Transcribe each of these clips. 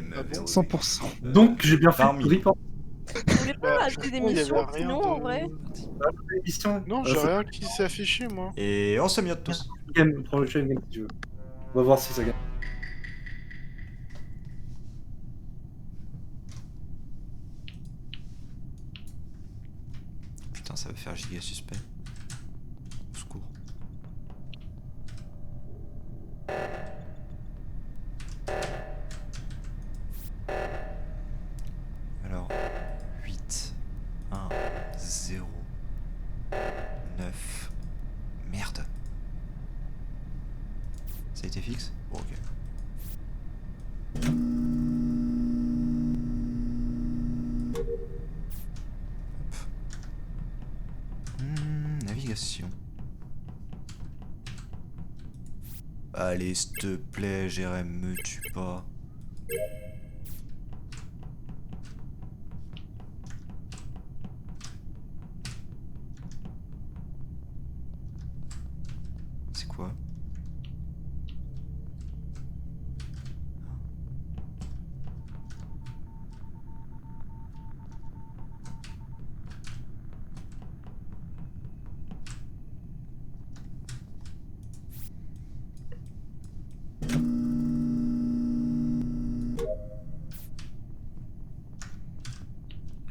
game. Ah bon 100%. Donc j'ai bien fait Parmi. de report Vous voulez pas rajouter des pourtant, il y avait missions rien sinon de- en vrai? l'émission. Non, j'ai rien qui s'est affiché, moi. Et on se mute tous. Game, prochaine game si tu veux. On va voir si ça gagne. Putain, ça va faire giga suspect. Au secours. Alors, 8, 1, 0, 9. Merde. Ça a été fixe? Bon, ok. Navigation. Allez, s'il te plaît, Jérém, me tue pas. C'est quoi?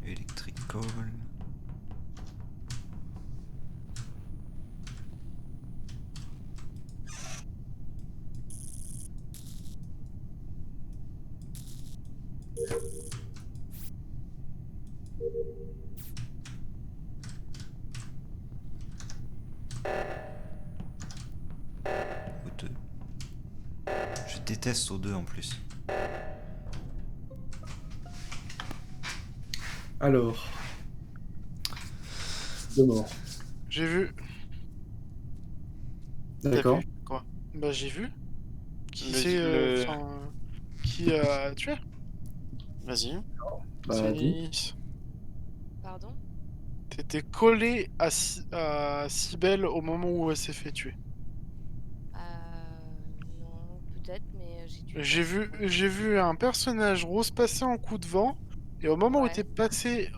Electrical. O2. Je déteste O2 en plus. Alors. Deux morts. J'ai vu. T'as D'accord. vu Quoi Bah, j'ai vu. Qui Le- c'est. le- Qui a tué Vas-y. Bah, C'est dis. Nice. Pardon? T'étais collé à Cybèle au moment où elle s'est fait tuer. Non, peut-être, mais j'ai tué. J'ai vu un personnage rose passer en coup de vent, et au moment où Ouais. t'es passé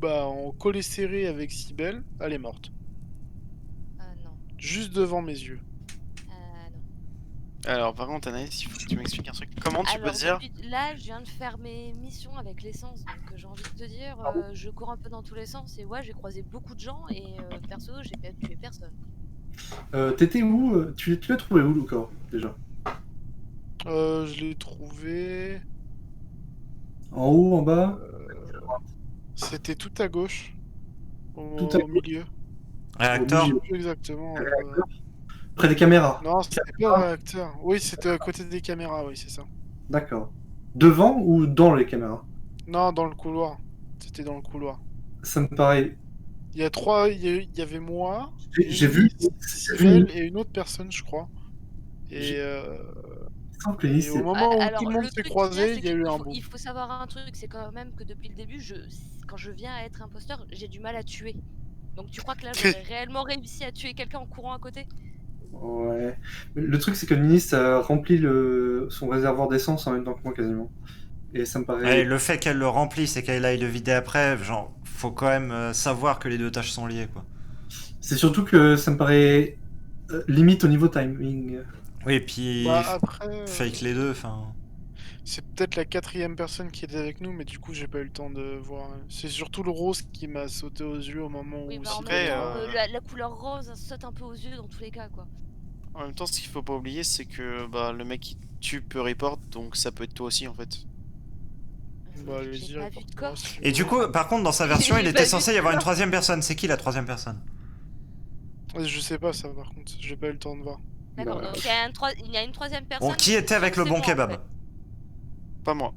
en collé serré avec Cybèle, elle est morte. Non. Juste devant mes yeux. Non. Alors, par contre, Anaïs, il faut que tu m'expliques un truc. Comment tu peux Alors, dire là, je viens de faire mes missions avec l'essence, donc j'ai envie de te dire, je cours un peu dans tous les sens, et ouais, j'ai croisé beaucoup de gens, et perso, j'ai pas tué personne. T'étais où tu l'as trouvé où, Lucas, déjà? Je l'ai trouvé. En haut, en bas? C'était tout à gauche. Tout à Au milieu. Réacteur? Je sais plus exactement. Près des caméras? Non, c'était pas un réacteur. Oui, c'était à côté des caméras, oui, c'est ça. D'accord. Devant ou dans les caméras? Non, dans le couloir. C'était dans le couloir. Ça me paraît... Il y a trois. Il y avait moi. J'ai vu... Cybèle et une autre personne, je crois. Et, Il semble que et Nice, au c'est... moment où Alors, tout le monde le s'est truc croisé, c'est il y a eu un faut, boom. il faut savoir un truc, c'est quand même que depuis le début, quand je viens à être imposteur, j'ai du mal à tuer. Donc tu crois que là, j'aurais réellement réussi à tuer quelqu'un en courant à côté? Ouais. Le truc, c'est que Nice a rempli son réservoir d'essence en même temps que moi, quasiment. Et ça me paraît... Ouais, le fait qu'elle le remplisse et qu'elle aille le vider après, genre, faut quand même savoir que les deux tâches sont liées, quoi. C'est surtout que ça me paraît limite au niveau timing. Oui, et puis Bah, après, fake les deux, enfin. c'est peut-être la quatrième personne qui était avec nous, mais du coup, j'ai pas eu le temps de voir. C'est surtout le rose qui m'a sauté aux yeux au moment Oui, où bah en Cybèle, même temps, la couleur rose saute un peu aux yeux dans tous les cas, quoi. En même temps, ce qu'il faut pas oublier, c'est que bah, le mec qui tue peut report, donc ça peut être toi aussi en fait. Bah, allez-y, J'ai pas vu de reporte-moi, corps. si tu Et du veux. coup, par contre, dans sa version, il J'ai était pas vu censé y de avoir une corps. troisième personne. C'est qui la troisième personne? Je sais pas ça, par contre. J'ai pas eu le temps de voir. D'accord, Bah, donc il y a une troisième personne. Bon, qui mais était avec le c'est bon moi, en kebab? fait. Pas moi.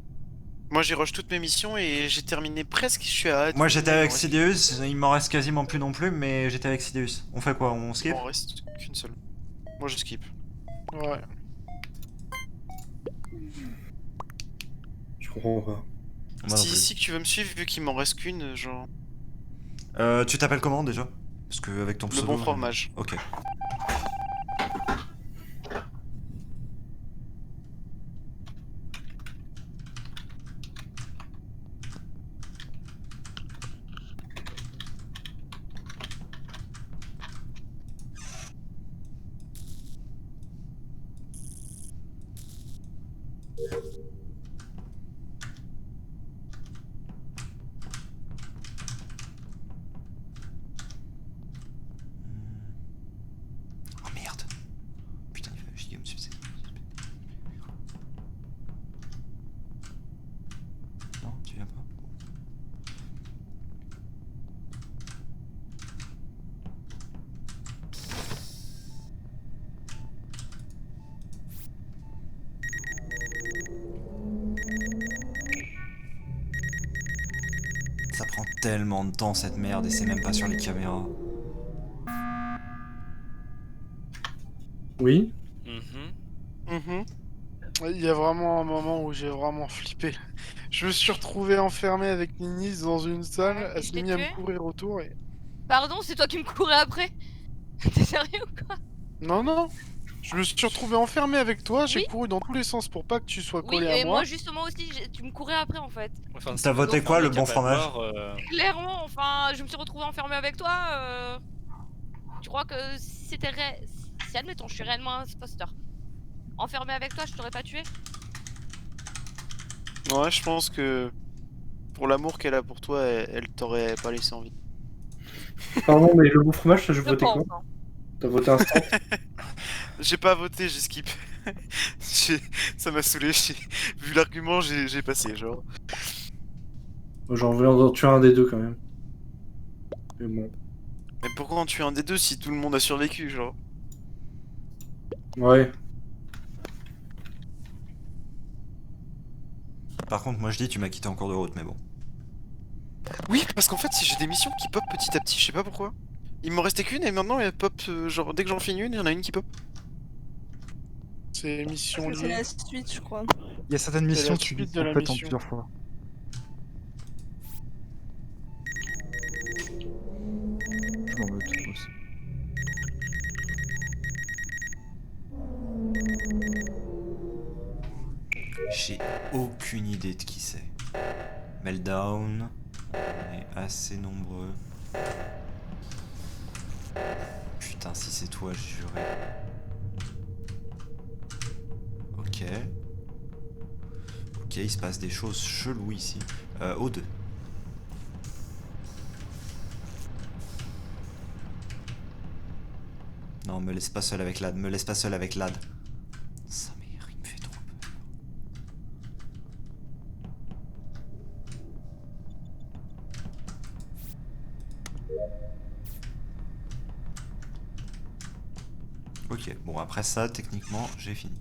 Moi, j'ai rush toutes mes missions et j'ai terminé presque. Je suis à. Moi, j'étais avec Sidious. Sidious, il m'en reste quasiment plus non plus, mais j'étais avec Sidious. On fait quoi? On Il skip? m'en reste qu'une seule. Moi, je skip. Ouais. je comprends pas. Moi non plus. Si tu veux me suivre, vu qu'il m'en reste qu'une, genre. Tu t'appelles comment déjà? Parce que avec ton Le pseudo. bon fromage. Ok. Oh merde. Putain, il fallait giga me sucer. Non, tu viens pas. Ça prend tellement de temps cette merde et c'est même pas sur les caméras. Oui. Il y a vraiment un moment où j'ai vraiment flippé. Je me suis retrouvé enfermé avec Ninis dans une salle, Ouais, elle je s'est t'ai mise à tué me courir autour et... Pardon, c'est toi qui me courais après? T'es sérieux ou quoi? Non, non. Je me suis retrouvé enfermé avec toi, j'ai Oui. couru dans tous les sens pour pas que tu sois Oui, collé à et moi. moi justement aussi, tu me courais après en fait. Enfin, T'as c'est voté pas quoi, un le mec bon qui a pas de fromage mort, Clairement, enfin, je me suis retrouvée enfermée avec toi. Tu crois que si c'était si admettons, je suis réellement un imposteur. Enfermée avec toi, je t'aurais pas tué? Ouais, je pense que pour l'amour qu'elle a pour toi, elle t'aurait pas laissé en vie. Pardon, mais le bon fromage, t'as Je voté quoi? pense. Hein. T'as voté instant? J'ai pas voté, j'ai skip. Ça m'a saoulé, vu l'argument, j'ai passé, genre. J'en voulais en tuer un des deux quand même. Mais bon. Mais pourquoi en tuer un des deux si tout le monde a survécu, genre? Ouais. Par contre, moi je dis tu m'as quitté en cours de route, mais bon. Oui, parce qu'en fait, si j'ai des missions qui pop petit à petit, je sais pas pourquoi. Il m'en restait qu'une et maintenant elle pop, genre dès que j'en finis une, il y en a une qui pop. C'est mission C'est liée. la suite, je crois. Il y a certaines C'est missions la qui suite disent de la en fait en mission. plusieurs fois. Je m'en veux tout aussi. J'ai aucune idée de qui c'est. Meltdown. On est assez nombreux. Putain, si c'est toi, je jurais. Ok. Ok, il se passe des choses cheloues ici. O2. Non, me laisse pas seul avec Lad, me laisse pas seul avec Lad. Sa mère, il me fait trop peur. Ok, bon après ça, techniquement, j'ai fini.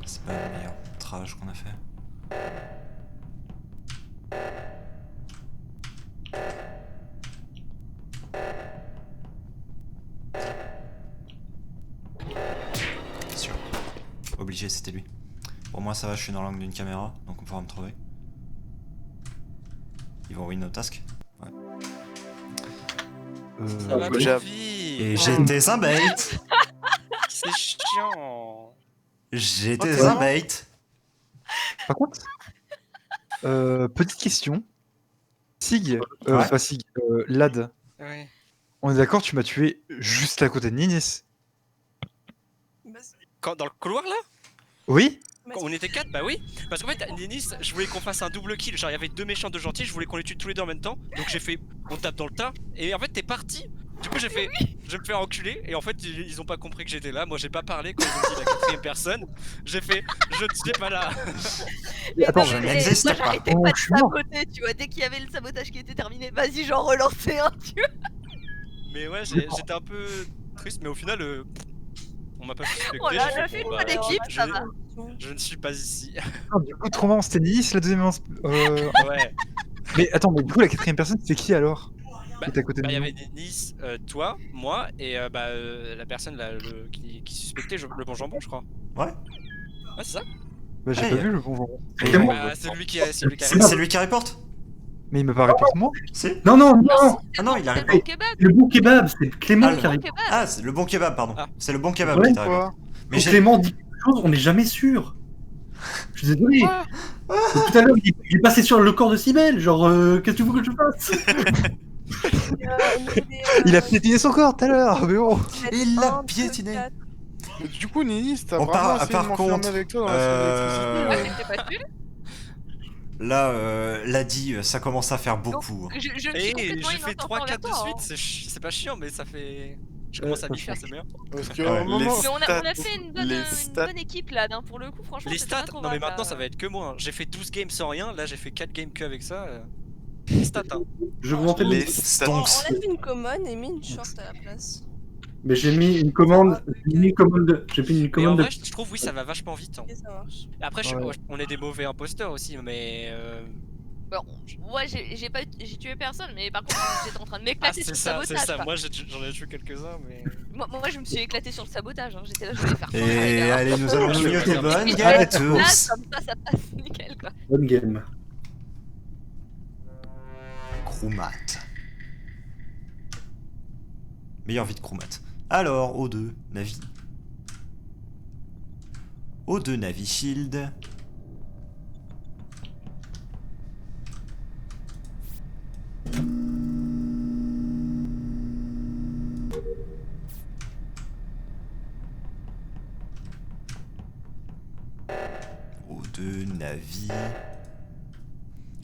C'est pas le meilleur trage qu'on a fait. Sûr. Obligé, c'était lui. Pour moi, ça va, je suis dans l'angle d'une caméra, donc on pourra me trouver. Ils vont win nos tasks. Ouais. Ça va ouais. trop vite. Et j'étais un bait. C'est chiant. J'étais un bait. Par contre, petite question. Sig, Ouais. pas Sig, Lad, Ouais. on est d'accord, tu m'as tué juste à côté de Ninis. Quand, dans le couloir là? Oui? Quand on était 4, bah oui. Parce qu'en fait, Ninis, je voulais qu'on fasse un double kill. Genre, il y avait deux méchants, deux gentils. Je voulais qu'on les tue tous les deux en même temps. Donc j'ai fait, on tape dans le tas. Et en fait, t'es parti. Du coup, j'ai fait, je vais me faire enculer. Et en fait, ils ont pas compris que j'étais là. Moi, j'ai pas parlé quand ils ont dit la quatrième personne. J'ai fait, je ne suis pas là. Attends, je mais n'existe moi pas. j'arrêtais Oh, pas je de suis mort. saboter, tu vois, dès qu'il y avait le sabotage qui était terminé, vas-y j'en relançais un, tu vois. Mais ouais, j'étais un peu triste. Mais au final, on m'a pas suspecté. Oh là, j'ai le fait, film bon, pas bah, d'équipe, ça j'ai- va. techniquement. Je ne suis pas ici. Ah, du coup, Trauma, c'était Nice, la deuxième. Ouais. Mais attends, mais du coup, la quatrième personne, c'était qui alors? Qui était à côté de Il y nous. avait Nice, toi, moi et la personne là, qui suspectait le bon jambon, je crois. Ouais. Ouais, c'est ça. Bah, j'ai Hey. pas vu le bonjour. C'est moi. Bah, c'est lui qui a. C'est lui qui reporte. Mais il me paraît pour moi. C'est Non, non, non, Ah non, il arrive C'est le bon kebab. le bon kebab, c'est Clément Ah, qui le arrive. Kebab. Ah, c'est le bon kebab, pardon. Ah. C'est le bon kebab Ouais, qui t'arrive. Quoi Mais Quand j'ai. Clément dit quelque chose, on n'est jamais sûr. Je suis désolé. Tout à l'heure, il est passé sur le corps de Cybèle. Genre, qu'est-ce que tu veux que je fasse? Au niveau des, Il a piétiné son corps tout à l'heure, mais bon. Il l'a 1, 2, piétiné. 4. Mais du coup, Ninis, t'as Bon, vraiment par essayé de m'enfermer contre, avec toi dans la salle Ouais, d'électricité. mais t'es pas tué. Là, l'a dit, ça commence à faire beaucoup. Je me suis Et complètement j'ai fait innocente 3 envers 4 de toi, hein. suite, c'est pas chiant, mais ça fait. Je commence à m'y faire, c'est meilleur. Parce que, Ouais, à un moment, Mais on a stats, fait une les bonne stats. équipe là, hein, pour le coup, franchement. Les c'était pas stats, trop non mais mal, maintenant là. ça va être que moi. J'ai fait 12 games sans rien, là j'ai fait 4 games que avec ça. Les stats, hein. Je vous mentais, Les mais stats. On Stonks. enlève une common et mis une short à la place. j'ai mis une commande. J'ai mis une commande. J'ai mis une Mais en commande vrai, de. je trouve oui, ça va vachement vite. Hein. Ok, ça marche. Après, Ouais. on est des mauvais imposteurs aussi, mais. Bon, ouais, j'ai tué personne, mais par contre, j'étais en train de Ah, m'éclater sur c'est le ça, c'est sabotage. ça. quoi. Moi j'en ai tué quelques-uns, mais. Moi, je me suis éclaté sur le sabotage. Hein. J'étais là, je voulais faire fort, les Et gars. allez, nous allons nous Je vais mioter faire bonne Et gueule à là, tous. comme ça passe nickel quoi. Bonne game. Krumat. Meilleure vie de Krumat. Alors, O2, Navi. O2, Navi Shield. O2, Navi.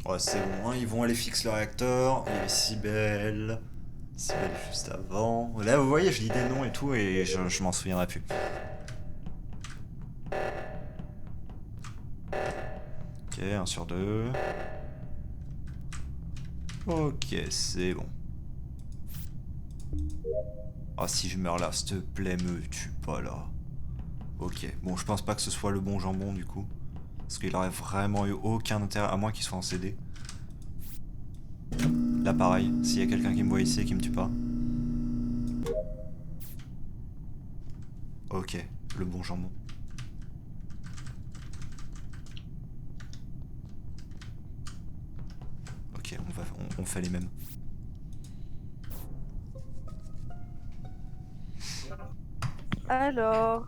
Oh, c'est bon, hein, ils vont aller fixer le réacteur. Il y avait Cybèle. Cybèle juste avant. Là, vous voyez, je lis des noms et tout, et je m'en souviendrai plus. Ok, 1 sur 2. Ok, c'est bon. Ah, si je meurs là, s'il te plaît, me tue pas là. Ok, bon, je pense pas que ce soit le bon jambon du coup. Parce qu'il aurait vraiment eu aucun intérêt, à moins qu'il soit en CD. Là, pareil, s'il y a quelqu'un qui me voit ici et qui me tue pas. Ok, le bon jambon. Ok, on fait les mêmes. Alors,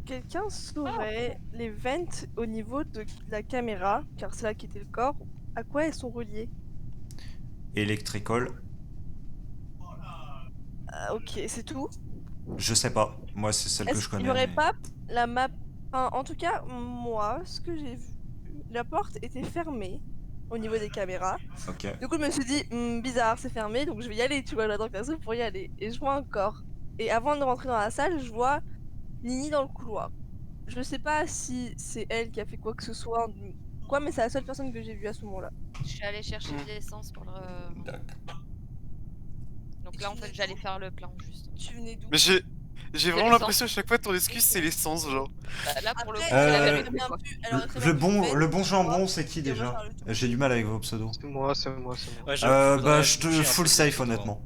quelqu'un saurait les vents au niveau de la caméra, car c'est là qui était le corps. À quoi elles sont reliées? Electrical, Ah, ok, c'est tout. je sais pas. Moi, c'est celle que Est-ce je qu'il connais. n'y aurait mais- pas la map... Enfin, en tout cas, moi, ce que j'ai vu, la porte était fermée au niveau des caméras. Ok. Du coup, je me suis dit, bizarre, c'est fermé, donc je vais y aller, tu vois, là dans le perso pour y aller. Et je vois un corps. Et avant de rentrer dans la salle, je vois Nini dans le couloir. Je sais pas si c'est elle qui a fait quoi que ce soit, quoi, mais c'est la seule personne que j'ai vue à ce moment-là. Je suis allée chercher de l'essence pour le. Donc là, en fait, j'allais faire le plein juste. Tu venais d'où? Mais j'ai vraiment l'essence. l'impression à chaque fois ton excuse c'est l'essence genre. Bah, là, pour le coup, Après, c'est la Euh, elle vérité. aurait quoi. très bien pu- elle aurait très Le bien pu bon, mettre le bon le jambon, couloir c'est qui et déjà refaire le tour. J'ai du mal avec vos pseudos. C'est moi. Ouais, j'avoue, Bah, faudrait je te bouger un full peu, safe, toi. honnêtement.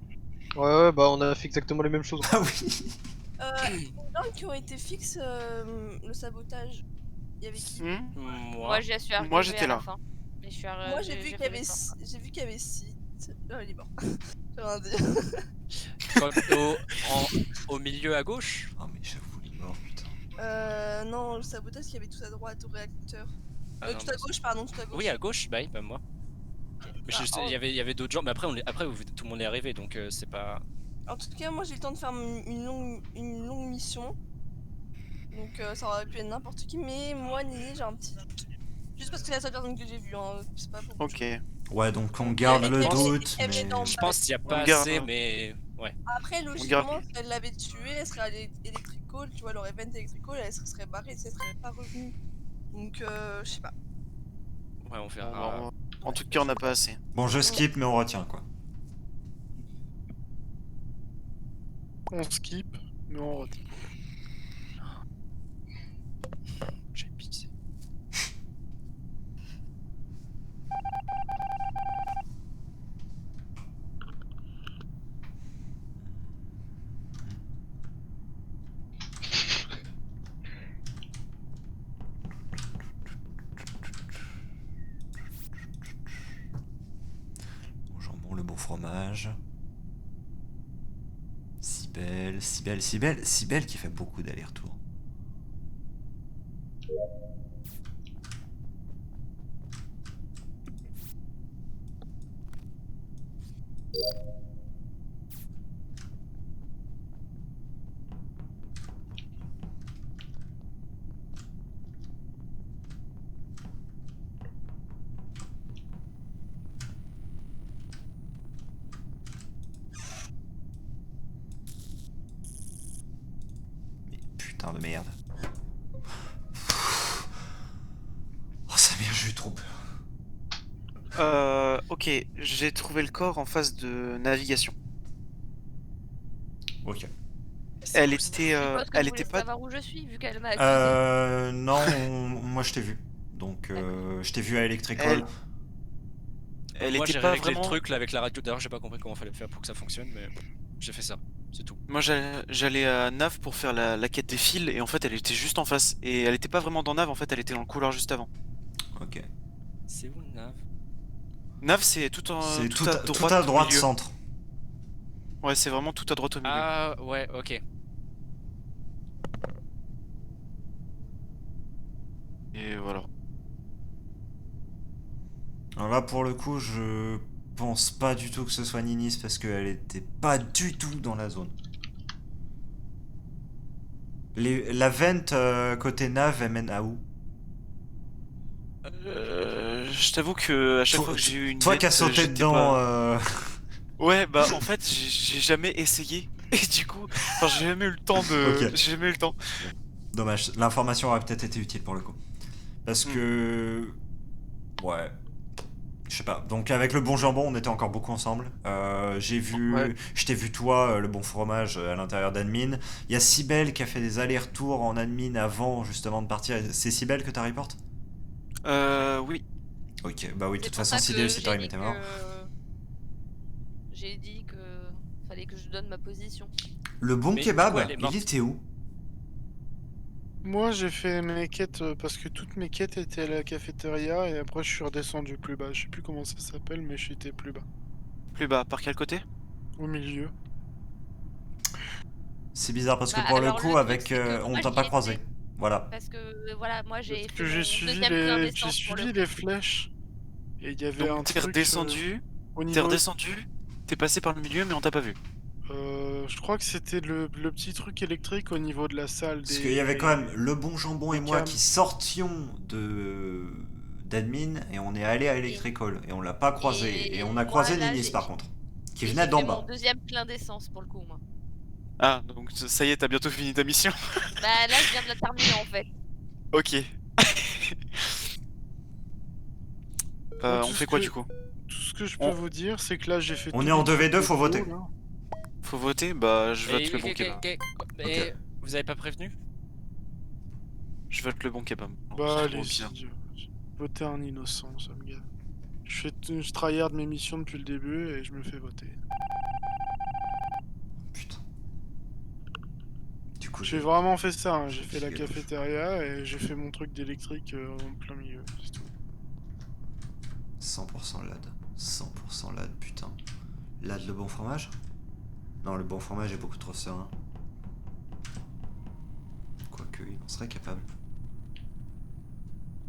Ouais, bah on a fait exactement les mêmes choses. Ah oui. Les gens qui ont été fixes le sabotage, il y avait qui? Moi, j'y suis arrivée Moi, j'étais à la là. fin. Mais je suis Moi j'ai vu qu'il y avait fait ça. j'ai vu qu'il y avait 6. Il est mort. J'ai rien dit. Au milieu à gauche. Ah, mais j'avoue, il est mort, putain. Non, le sabotage il y avait tout à droite au réacteur. Ah, non, Tout à gauche, pardon, tout à gauche. Oui, à gauche, bah, bah moi. Mais Ah, il y avait d'autres gens, mais après, tout le monde est arrivé, donc c'est pas. En tout cas, moi j'ai eu le temps de faire une longue mission. Donc ça aurait pu être n'importe qui, mais moi Nini j'ai un petit doute. Juste parce que c'est la seule personne que j'ai vue, hein. C'est pas pour. Ok. Ouais, donc on garde le elle- doute. elle- mais- elle- dans- Je pense qu'il y a pas On garde, assez, hein. mais. Ouais. Après, logiquement, si elle l'avait tué, elle serait allée électrical, tu vois, elle aurait vent électrical, elle se serait barrée, elle serait pas revenue. Donc je sais pas. Ouais, on verra. En tout cas on n'a pas assez. Bon, je skip, mais on retient quoi. On skip, mais on retient. J'ai pitié. fromage. Cybèle qui fait beaucoup d'allers-retours. De merde. Oh sa mère, j'ai eu trop peur. Ok, j'ai trouvé le corps en phase de navigation. Ok. Elle Je était, suppose que elle vous était voulez pas. savoir où je suis, vu qu'elle m'a accusé. Non, moi je t'ai vu. Donc je t'ai vu à Electrical. Elle Moi était j'ai pas réglé vraiment. le truc là avec la radio. D'ailleurs, j'ai pas compris comment fallait faire pour que ça fonctionne, mais j'ai fait ça. C'est tout. Moi j'allais à Nav pour faire la quête des fils et en fait elle était juste en face. Et elle était pas vraiment dans Nav, en fait elle était dans le couloir juste avant. Ok. C'est où le nav? Nav c'est tout C'est à tout à droite droite au milieu. centre. Ouais, c'est vraiment tout à droite au milieu. Ah ouais, ok. Et voilà. Alors là pour le coup je pense pas du tout que ce soit Ninis parce qu'elle était pas du tout dans la zone. La vente côté nav elle mène à où? Je t'avoue que à chaque fois que j'ai eu une Toi bête, qui as sauté j'étais dedans pas- Ouais, bah en fait j'ai jamais essayé et du coup, enfin j'ai jamais eu le temps de. Ok. J'ai jamais eu le temps. Dommage, l'information aurait peut-être été utile pour le coup. Parce que... Ouais. Je sais pas. Donc avec le bon jambon, on était encore beaucoup ensemble. J'ai vu... Ouais. Je t'ai vu toi, le bon fromage, à l'intérieur d'admin. Il y a Cybèle qui a fait des allers-retours en admin avant justement de partir. C'est Cybèle que t'as report? Oui. Ok, bah oui, de C'est toute pour façon, ça si que DLC j'ai Time dit était mort. J'ai dit que fallait que je donne ma position. Le bon Mais kebab, pourquoi elle est morte? il était où? Moi, j'ai fait mes quêtes parce que toutes mes quêtes étaient à la cafétéria et après je suis redescendu plus bas. Je sais plus comment ça s'appelle, mais j'étais plus bas. Plus bas, par quel côté? Au milieu. C'est bizarre parce que Bah, pour le alors, coup, le truc, avec... c'est que on moi, t'a j'y pas étais. croisé. Voilà. Parce que voilà, moi j'ai Parce fait que j'ai mon suivi deuxième plein les, d'essence pour le suivi les flèches et il y avait un Donc t'es truc redescendu, au t'es niveau. redescendu, t'es passé par le milieu mais on t'a pas vu. Je crois que c'était le petit truc électrique au niveau de la salle Parce des. qu'il y avait quand même le bon jambon et des moi cams. qui sortions de d'admin et on est allé à Electrical et on l'a pas croisé et on a moi, croisé là, Ninis j'ai- par contre qui Et venait j'ai d'en fait mon bas. deuxième plein d'essence pour le coup, moi. Ah, donc ça y est, t'as bientôt fini ta mission. Bah là, je viens de la terminer en fait. Ok. Bon, On fait quoi du coup? Tout ce que je peux On- vous dire, c'est que là j'ai fait. On tous est en les trucs 2v2, de faut pro, voter. là. Faut voter? Bah je vote Et, le bon kebab. et vous avez pas prévenu? Je vote le bon kebab. Bah C'est trop allez-y, bien. voter un innocent, ça me gave. Je tryhard mes missions depuis le début et je me fais voter. Putain. Du coup, J'ai vraiment fait ça, hein. j'ai J'ai fait la fait gaffe. cafétéria et j'ai fait mon truc d'électrique en plein milieu, c'est tout. 100% LAD. 100% LAD, putain. LAD le bon fromage? Non, le bon fromage est beaucoup trop serein. Quoique, il en serait capable.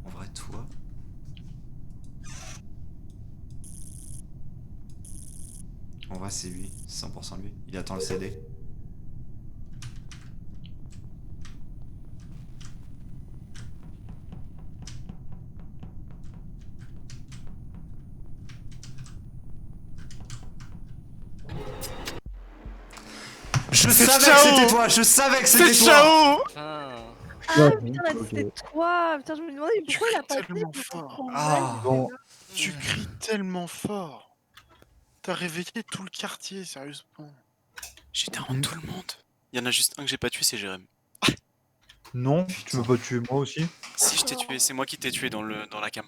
En vrai, toi... En vrai, c'est lui. 100% lui. Il attend le CD. Je savais que c'était toi. Je savais que c'était C'est toi. ciao! Enfin... Ah putain, c'était toi. Putain, je me demandais mais Tu pourquoi il a cries pas dit tellement pour fort. prendre Ah. mal, Bon. Tu cries tellement fort. T'as réveillé tout le quartier, sérieusement. J'étais en tout le monde. Il y en a juste un que j'ai pas tué, c'est Jérém. Non, tu m'as pas tué moi aussi. Si je t'ai tué, c'est moi qui t'ai tué dans la cam.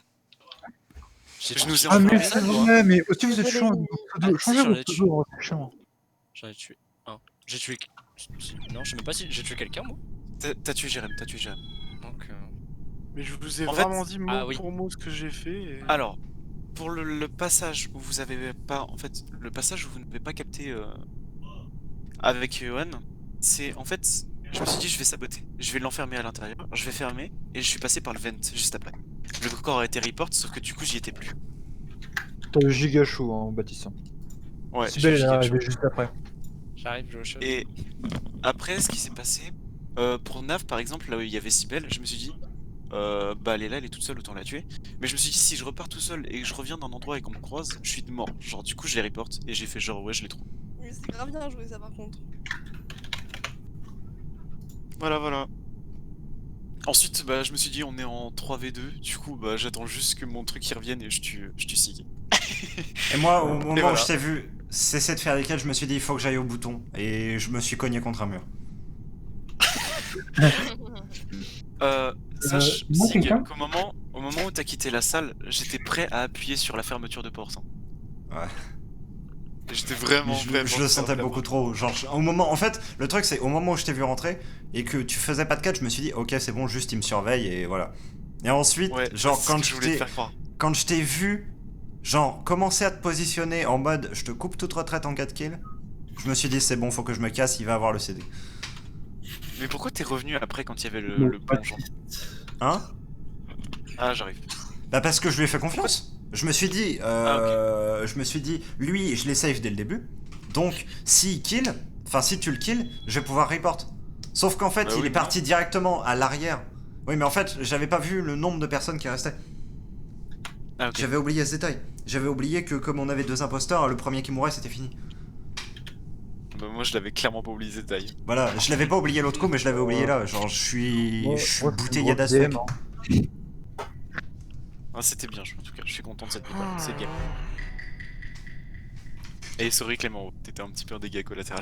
J'ai Je nous ai Ah mais enfermés, c'est toi. vrai, mais aussi vous êtes Désolé, chiant. Nini. Changez j'en vos ai tué. pseudos, c'est chiant. J'en ai tué un. J'ai tué... Non, je sais même pas si j'ai tué quelqu'un, moi. T'as tué Jérém, t'as tué Jérém. Donc... Mais je vous ai En fait- vraiment dit mot Ah oui. pour mot ce que j'ai fait. Et... Alors, pour le passage où vous avez pas, en fait, le passage où vous n'avez pas capté avec Yohan, c'est en fait, je me suis dit je vais saboter, je vais l'enfermer à l'intérieur, je vais fermer et je suis passé par le vent juste après. Le corps a été report, sauf que du coup j'y étais plus. T'as le giga chaud en bâtissant. Ouais, Sibel j'ai est giga arrivé chaud. juste après. J'arrive, je. Et après, ce qui s'est passé, pour Nav par exemple, là où il y avait Sibel, je me suis dit, bah elle est là, elle est toute seule, autant la tuer. Mais je me suis dit, si je repars tout seul et que je reviens d'un endroit et qu'on me croise, je suis mort. Genre, du coup, je les reporte et j'ai fait genre, ouais, je les trouve. Mais c'est grave bien joué ça par contre. Voilà, voilà. Ensuite, bah, je me suis dit, on est en 3v2, du coup, bah, j'attends juste que mon truc y revienne et je tue Siggy. Et moi, au moment voilà. où je t'ai vu cesser de faire les quêtes, je me suis dit il faut que j'aille au bouton. Et je me suis cogné contre un mur. Sache, moi, Sig, quelqu'un qu'au moment où t'as quitté la salle, j'étais prêt à appuyer sur la fermeture de porte. Ouais. J'étais vraiment, Mais je vraiment le sentais prêt à beaucoup trop. Genre, au moment, en fait, le truc c'est au moment où je t'ai vu rentrer et que tu faisais pas de quête, je me suis dit ok c'est bon, juste il me surveille et voilà. Et ensuite, Ouais, genre c'est ce que je voulais te faire croire. quand je t'ai vu, genre commencer à te positionner en mode je te coupe toute retraite en 4 kills, je me suis dit c'est bon, faut que je me casse, il va avoir le CD. Mais pourquoi t'es revenu après quand il y avait le bon genre? Hein? Ah, j'arrive. Bah parce que je lui ai fait confiance. Je me suis dit, lui, je l'ai save dès le début. Donc, s'il kill, enfin si tu le kill, je vais pouvoir report. Sauf qu'en fait, Bah il oui, est parti directement à l'arrière. Oui, mais en fait, j'avais pas vu le nombre de personnes qui restaient. Ah, ok. J'avais oublié ce détail. J'avais oublié que comme on avait 2 imposteurs, le premier qui mourait, c'était fini. Bah, moi, je l'avais clairement pas oublié ce détail. Voilà, je l'avais pas oublié l'autre coup, mais je l'avais oublié là. Genre, je suis bouté Yadas. Ah, c'était bien joué en tout cas, je suis content de cette victoire, c'est le game. Et sorry Clément, t'étais un petit peu un dégât collatéral.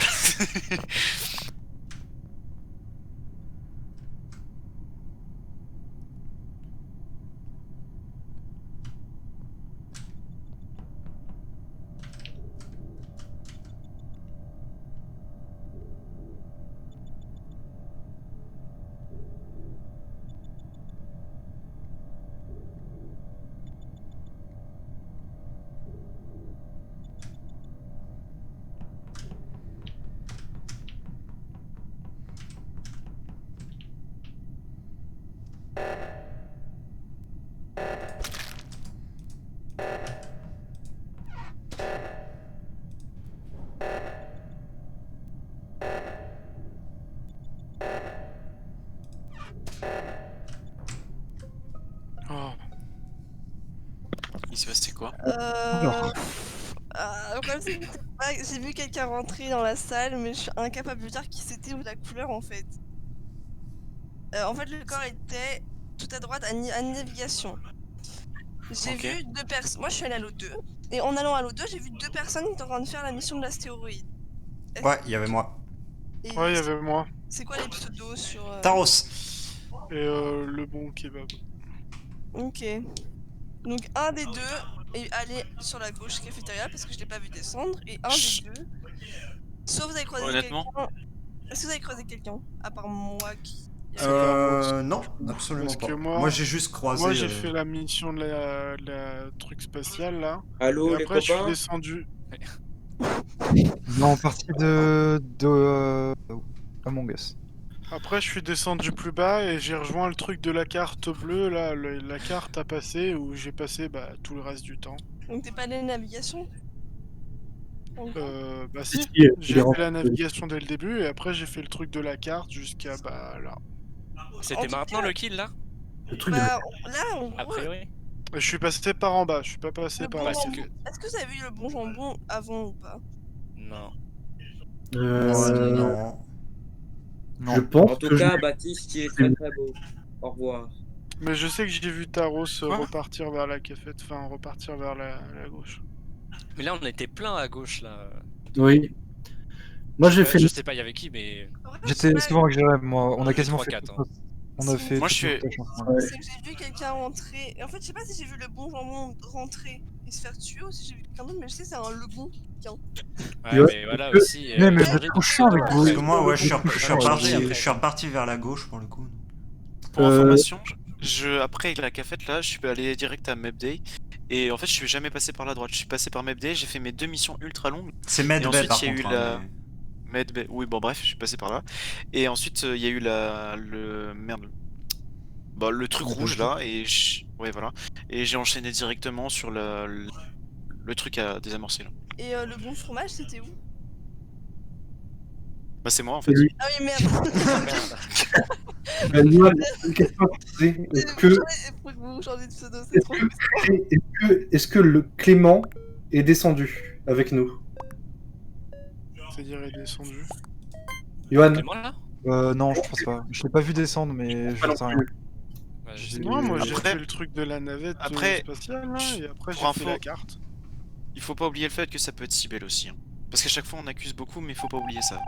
Oh. Il s'est passé quoi? Le problème, c'est que j'ai vu quelqu'un rentrer dans la salle, mais je suis incapable de dire qui c'était ou la couleur en fait. En fait, le corps était tout à droite à navigation. J'ai Ok. vu 2 personnes. Moi, je suis allée à l'O2. Et en allant à l'O2, j'ai vu 2 personnes qui étaient en train de faire la mission de l'astéroïde. Ouais, il y avait moi. Et Ouais, il y avait moi. c'est quoi les pseudos sur. Taros. Et le bon kebab. Ok. Donc, un des 2 est allé sur la gauche cafétéria parce que je l'ai pas vu descendre. Et un Chut. des 2. Sauf vous avez croisé Honnêtement. quelqu'un. Est-ce que vous avez croisé quelqu'un? À part moi qui. Non, absolument Parce pas. que Moi, moi- j'ai juste croisé. Moi, j'ai fait la mission de la truc spatial là. Allô Et les après, je suis copains? descendu. Non, en partie de Among Us. Après, je suis descendu plus bas et j'ai rejoint le truc de la carte bleue là, la carte à passer où j'ai passé tout le reste du temps. Donc, t'es pas allé à la navigation? Bah si, il est j'ai fait rentré. la navigation dès le début et après j'ai fait le truc de la carte jusqu'à là. En C'était tout maintenant cas- le kill là? Le truc de Bah, là, en A gros, priori. Je suis passé par en bas, je suis pas passé le par bon là. parce jambon. que- Est-ce que vous avez vu le bon jambon avant ou pas? Non. Non. Non. Je pense En tout que cas, Baptiste, qui est très très beau. Au revoir. Mais je sais que j'ai vu Taros Quoi repartir vers la cafette, enfin repartir vers la gauche. Mais là, on était plein à gauche là. Oui. Moi j'ai Je fait. sais pas, il y avait qui, mais. En vrai, J'étais je sais souvent avec Jérém, moi. On a quasiment fait. 3-4, tout- On a fait. Moi, toutes je suis- nos tâches ensemble. pas, c'est que j'ai vu quelqu'un rentrer. Et en fait, je sais pas si j'ai vu le bon jambon rentrer et se faire tuer ou si j'ai vu quelqu'un d'autre, mais je sais que c'est le bon. Ouais, Ouais, mais voilà parce que- aussi. Ouais, mais changer c'est de- trop chiant avec vous. Parce que moi, ouais, je suis changer reparti, après. je suis reparti vers la gauche pour le coup. Pour information, après la cafette là, je suis allé direct à Mapday Et en fait, je suis jamais passé par la droite. Je suis passé par Medbay, j'ai fait mes 2 missions ultra longues. C'est Et Medbay ensuite, par il y a eu contre. la. hein, Medbay. Oui, bon, bref, je suis passé par là. Et ensuite, il y a eu la. Merde. Bah, le truc rouge là. Et ouais, voilà. Et j'ai enchaîné directement sur le truc à désamorcer là. Et le bon fromage, c'était où? Bah, c'est moi en C'est fait. lui. Ah oui, merde. Moi, une question à poser. Est-ce que, Faut que vous changez de pseudo, c'est trop est-ce que le Clément est descendu avec nous? C'est-à-dire, il est descendu. Johan? Clément là Non, je pense pas. Je l'ai pas vu descendre, mais je Pas non sais rien. plus. Ouais, J'ai- Non, moi j'ai Après- fait le truc de la navette Après- spatiale, là, et après j'ai pour fait info- la carte. Il faut pas oublier le fait que ça peut être Sibel aussi. Hein. Parce qu'à chaque fois on accuse beaucoup, mais il faut pas oublier ça.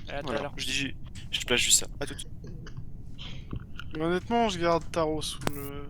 À tout à Voilà. l'heure. Je place juste ça. À tout de suite. Mais honnêtement, je garde Taro sous le...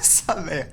Sa mère.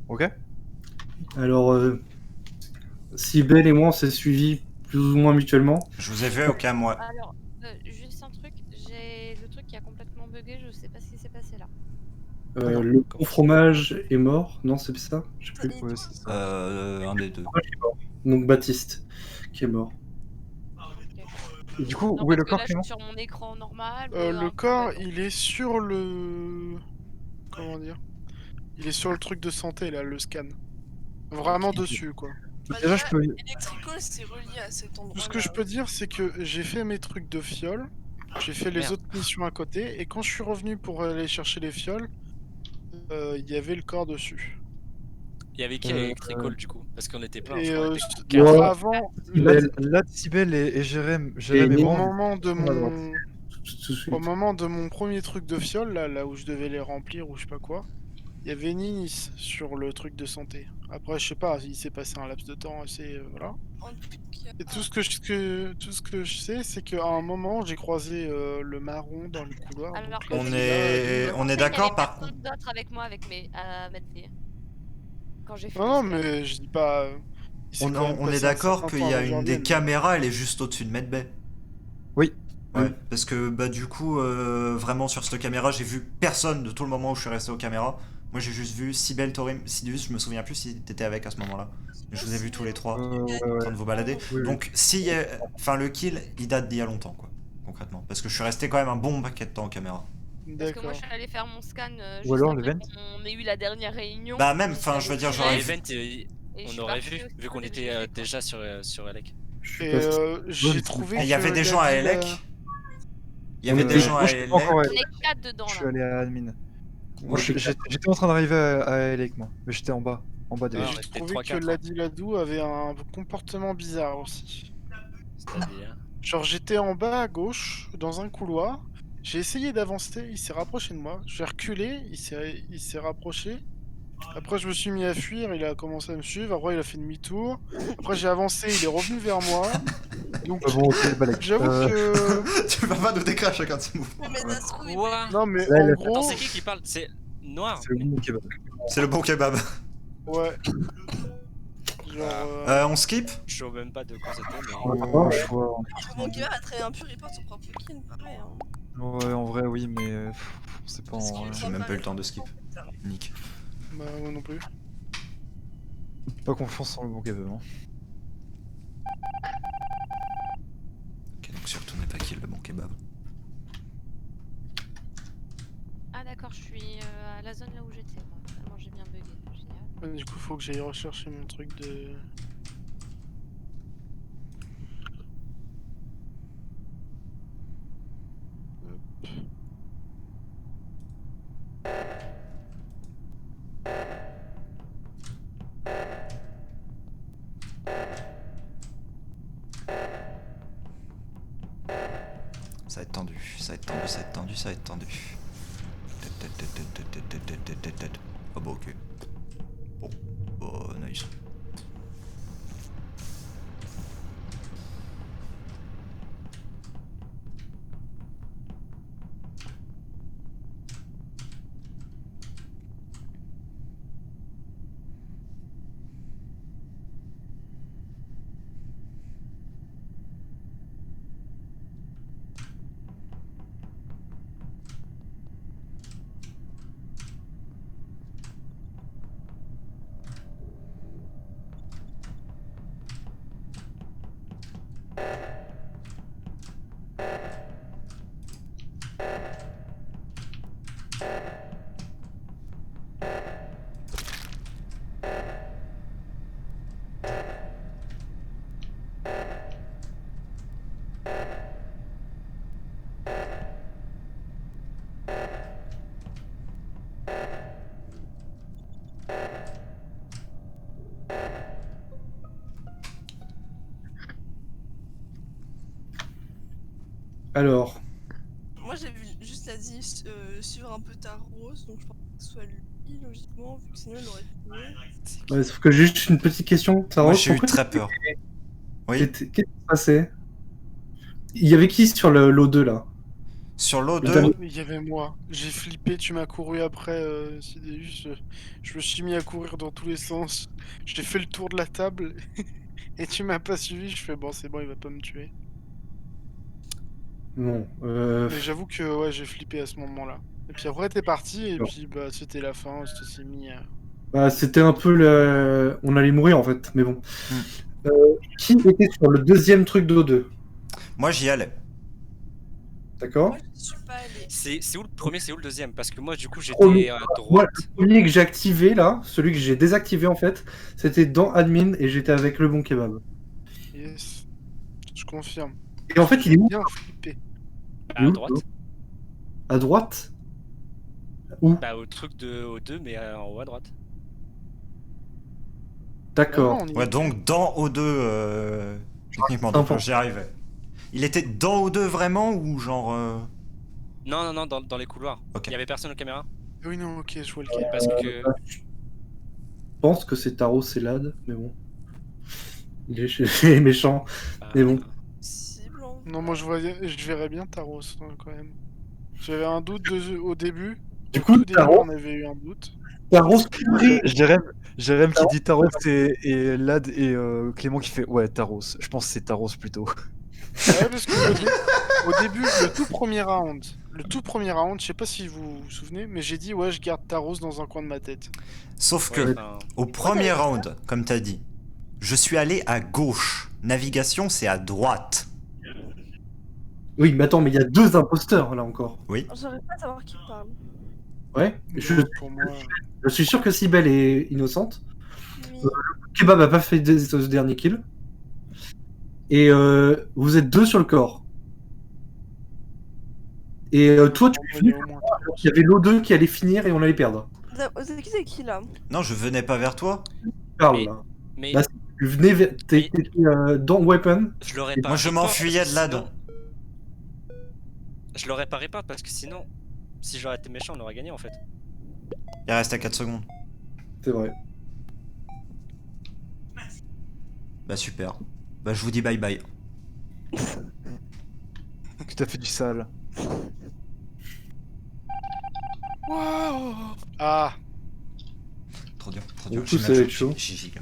Ok. Alors, Sibel et moi, on s'est suivis plus ou moins mutuellement. Je vous ai vu aucun moi. Alors, juste un truc, j'ai le truc qui a complètement bugué, je sais pas ce qui s'est passé là. Le bon fromage est mort. Non, c'est ça? Je sais plus. Ouais, c'est ça. Un des deux. Donc Baptiste, qui est mort. Et du coup, Non, où est le parce que corps, là, je Clément? suis sur mon écran normal. Le corps, il est sur le... Comment dire? Il est sur le truc de santé, là, le scan. Vraiment dessus, quoi. Déjà, je peux. Electrical, c'est relié à cet endroit. Tout ce que je peux dire, c'est que j'ai fait mes trucs de fiole, j'ai fait les Merde. autres missions à côté, et quand je suis revenu pour aller chercher les fioles, il y avait le corps dessus. Il y avait qui à Electrical du coup? Parce qu'on était plein. Et je crois, on était ce- quatre. Ouais. avant, Là, Sibel et Jérém et au moi. moment de à droite. mon... Tout de suite. Au moment de mon premier truc de fiole, là où je devais les remplir ou je sais pas quoi, il y avait Ninis sur le truc de santé. Après, je sais pas, il s'est passé un laps de temps assez... voilà. Et tout ce que je sais, c'est qu'à un moment, j'ai croisé le marron dans le couloir. Alors donc que là, On je est- dis, on est Il y d'accord avait par personne d'autre avec moi avec mes Medbay. Quand j'ai fait Non, le non, scan. mais je dis pas... il s'est On, quand même on est passé un d'accord certain qu'il y temps a avant que je une des revienne. caméras, elle est juste au-dessus de Medbay. Oui. Ouais, Oui. parce que bah du coup, vraiment sur cette caméra, j'ai vu personne de tout le moment où je suis resté aux caméras. Moi j'ai juste vu Sibel, Torim, Sidious, je me souviens plus si t'étais avec à ce moment-là. Je vous ai vu tous les trois en train de vous balader. Oui, oui. Donc si, enfin le kill, il date d'il y a longtemps quoi, concrètement. Parce que je suis resté quand même un bon paquet de temps en caméra. Parce que moi, D'accord. je suis allé faire mon scan Ou juste alors après l'event. qu'on ait eu la dernière réunion. Bah même, enfin je veux dire, Ouais. j'aurais L'event, Et je On suis aurait partie vu, aussi vu au qu'on début était du jeu, quoi. déjà sur Elec. Et j'ai trouvé. Il y avait que des gens à David, Elec. Il y avait des gens à moi, je suis pas encore à Elec. On est 4 dedans Je suis là. allé à admin. Moi, je suis J'étais en train d'arriver à Elec, moi. Mais j'étais en bas. En bas des Ah, Et on j'ai était trouvé 3-4, que Ladi Ladou avait un comportement bizarre aussi. C'est-à-dire. Genre j'étais en bas à gauche, dans un couloir. J'ai essayé d'avancer, il s'est rapproché de moi. J'ai reculé, il s'est rapproché. Après je me suis mis à fuir, il a commencé à me suivre. Après il a fait demi-tour. Après j'ai avancé, il est revenu vers moi. Donc Ah bon, ok, Balek. j'avoue que... Tu vas pas nous décrire chacun de ces mouvements. Mais Nasrou, il Quoi? Non mais Là, en il a- gros... Attends, c'est qui parle? C'est Noir? C'est le bon kebab. C'est le bon kebab. Ouais. Genre... On skip? Je sais même pas de quoi c'était, mais. On n'a pas le choix. Mon gars a très bien pu report son propre kill, pareil. Hein. Ouais, en vrai, oui, mais on sait pas Parce en qu'il vrai. J'ai même pas eu le temps de skip. Nick. Bah moi non plus. Pas confiance en le bon kebab. Hein. Ok, donc surtout n'est pas kill le bon kebab. Ah d'accord, je suis à la zone là où j'étais. Moi. Finalement, j'ai bien bugué. Génial. Ouais, du coup faut que j'aille rechercher mon truc de... Ça va être tendu, ça va être tendu, ça va être tendu, ça va être tendu. Oh bah ok. Bon, oh nice. Alors, Moi j'ai vu juste Ladi suivre un peu Taros, donc je pense que ce soit lui logiquement, vu que sinon il aurait trouvé. ouais, sauf que j'ai juste une petite question. Taros, Moi j'ai eu pourquoi très peur. Oui, qu'est-ce qui se passait? Il y avait qui sur l'O2 là? sur l'eau Putain, 2, Il y avait moi. J'ai flippé, tu m'as couru après, Sidéus. Je me suis mis à courir dans tous les sens. J'ai fait le tour de la table et tu m'as pas suivi. Je fais bon, c'est bon, il va pas me tuer. Bon, Mais j'avoue que ouais, j'ai flippé à ce moment-là. Et puis après, t'es parti et Non. puis bah c'était la fin. Ça s'est mis. bah, c'était un peu le... On allait mourir en fait, mais bon. Hmm. Qui était sur le deuxième truc d'O2? moi j'y allais. D'accord? Moi je suis pas allée. C'est où le premier, c'est où le deuxième? Parce que moi, du coup, Premier. j'étais à Moi, droite. le premier que j'ai activé là, celui que j'ai désactivé en fait, c'était dans admin et j'étais avec le bon kebab. Yes. Je confirme. Et en fait, il est où? Bien flippé. À droite. À droite? Où? Bah, au truc de O2, mais en haut à droite. D'accord. Ah non, on y Ouais, était. donc dans O2, techniquement, donc Sympa. j'y arrivais. Il était dans O2 vraiment ou genre. Non, dans les couloirs. Ok. Il y avait personne aux caméras. Oui, non, ok, je vois lequel. Parce que. Je pense que c'est Taros et Lad, mais bon. Il est méchant. bah, Mais bon. Cible. Hein. Non, moi je verrais bien Taros hein, quand même. J'avais un doute au début. Du Au coup, tout début, Taros- on avait eu un doute. Taros, Jérém qui dit Taros et Lad et Clément qui fait ouais Taros. Je pense que c'est Taros plutôt. Ouais, parce que au début, le tout premier round, je sais pas si vous vous souvenez, mais j'ai dit ouais, je garde Taros dans un coin de ma tête. Sauf ouais, que enfin, au premier round, comme t'as dit, je suis allé à gauche. Navigation, c'est à droite. Oui, mais attends, mais il y a deux imposteurs là encore. J'arrive pas à savoir qui parle. Ouais. Donc, pour moi, Je suis sûr que Cybèle est innocente. Oui. Kebab a pas fait ce dernier kill. Et vous êtes 2 sur le corps. Et toi, tu es venu. Il y avait l'O2 qui allait finir et on allait perdre. C'est qui là? Non, je venais pas vers toi. Parle là. Mais Là, tu venais vers. T'étais dans Weapon. je l'aurais pas. Moi, je report m'enfuyais parce de que là. sinon- Je l'aurais pas report parce que sinon, si j'aurais été méchant, on aurait gagné en fait. Il reste à 4 secondes. C'est vrai. Bah super. Bah je vous dis bye bye. Tu t'as fait du sale. Ah, Trop dur, trop Du dur. coup, J'ai ça même va être joué- chaud. j'ai-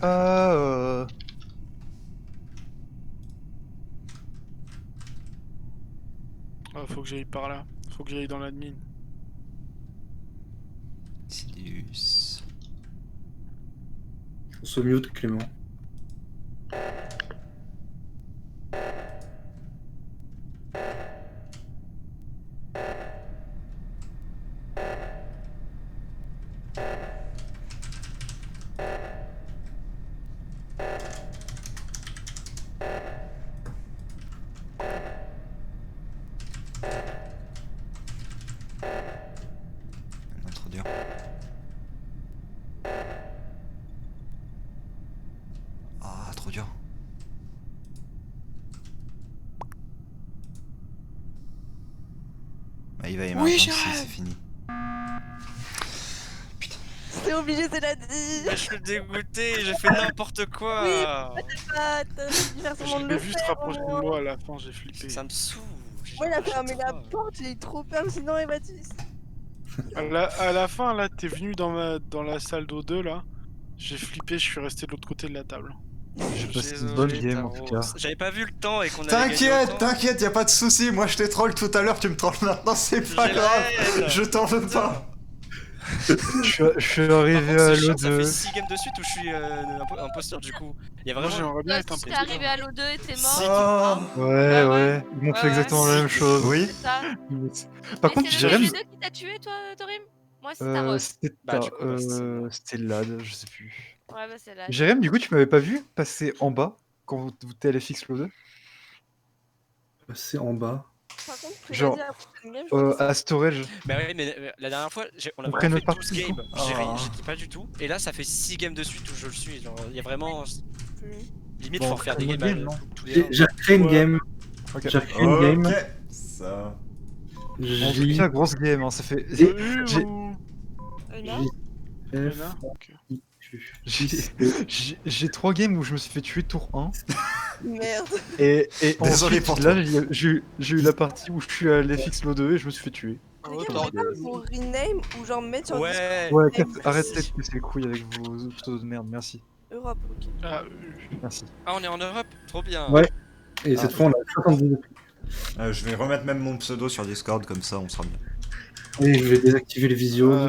faut que j'aille par là. Faut que j'aille dans l'admin. Sidious. On se mute, Clément. Non, trop dur. Ah, trop dur. Bah, il va y avoir Oui, 26, j'arrête. c'est fini. C'est obligé, c'est la dit. Mais je suis dégoûté, j'ai fait n'importe quoi. Ah, t'as dû faire semblant de Je le l'ai vu se faire, rapprocher de au moins. moi à la fin, j'ai flippé. Ça me saoule. Moi, il a fermé la porte, j'ai eu trop peur, sinon il m'a tué. À la fin, là, t'es venu dans la salle d'O2, là. J'ai flippé, je suis resté de l'autre côté de la table. C'est une bonne game en tout cas. J'avais pas vu le temps et qu'on allait gagner T'inquiète, autant. t'inquiète, y a pas de souci. Moi je t'ai troll tout à l'heure, tu me trolles maintenant, c'est pas J'ai la grave. haine. Je t'en veux pas. Je suis Par arrivé contre, à c'est chiant, ça fait l'O2. 6 games de suite où je suis imposteur du coup. Il y a Moi, vraiment. j'aimerais bien Toi être un aussi, peu. t'es arrivé à l'O2 et t'es mort. Oh. Ouais, Ouais, ouais, ils m'ont ouais, fait exactement ouais. la même chose. Oui. C'est ça. Par Mais contre, c'est Jérém, le G2 qui t'a tué, toi, Torim? Moi, c'est Taros. c'était Bah, du coup, bah, c'était Lad, je sais plus. Ouais, bah, c'est là. Jérém, du coup, tu m'avais pas vu passer en bas quand vous étiez allé fixe l'O2? C'est en bas. Par contre, Genre, préviens, la prochaine game, je crois que À storage. Bah oui, mais la dernière fois, on a On vraiment prenne fait notre 12 partie, games. du coup. J'étais pas du tout. Et là, ça fait 6 games de suite où je le suis. Genre, il y a vraiment. c'est plus. Limite, Bon, faut refaire des crée-moi games game, non tous les J'ai ans. j'ai recréé une Ouais. game. Ok. J'ai recréé une game. Ok. Ça. En J, tout cas, grosse game, hein, ça fait. E J'ai- ou Una J, Una F, Ok. I, Q. J'ai 3 games où je me suis fait tuer tour 1. Merde. Et Désolé ensuite, pour là, j'ai eu la partie où je suis allé fixe l'O2 et je me suis fait tuer. Les gars, vous pouvez pas vous rename ou genre mettre sur Ouais. Ouais, Discord, arrêtez de casser les couilles avec vos pseudos de merde, merci. Europe, ok. Ah, Merci. Ah, on est en Europe, trop bien. Ouais. Et cette fois, on a 70. Je vais remettre même mon pseudo sur Discord, comme ça on sera bien. Et je vais désactiver les visios.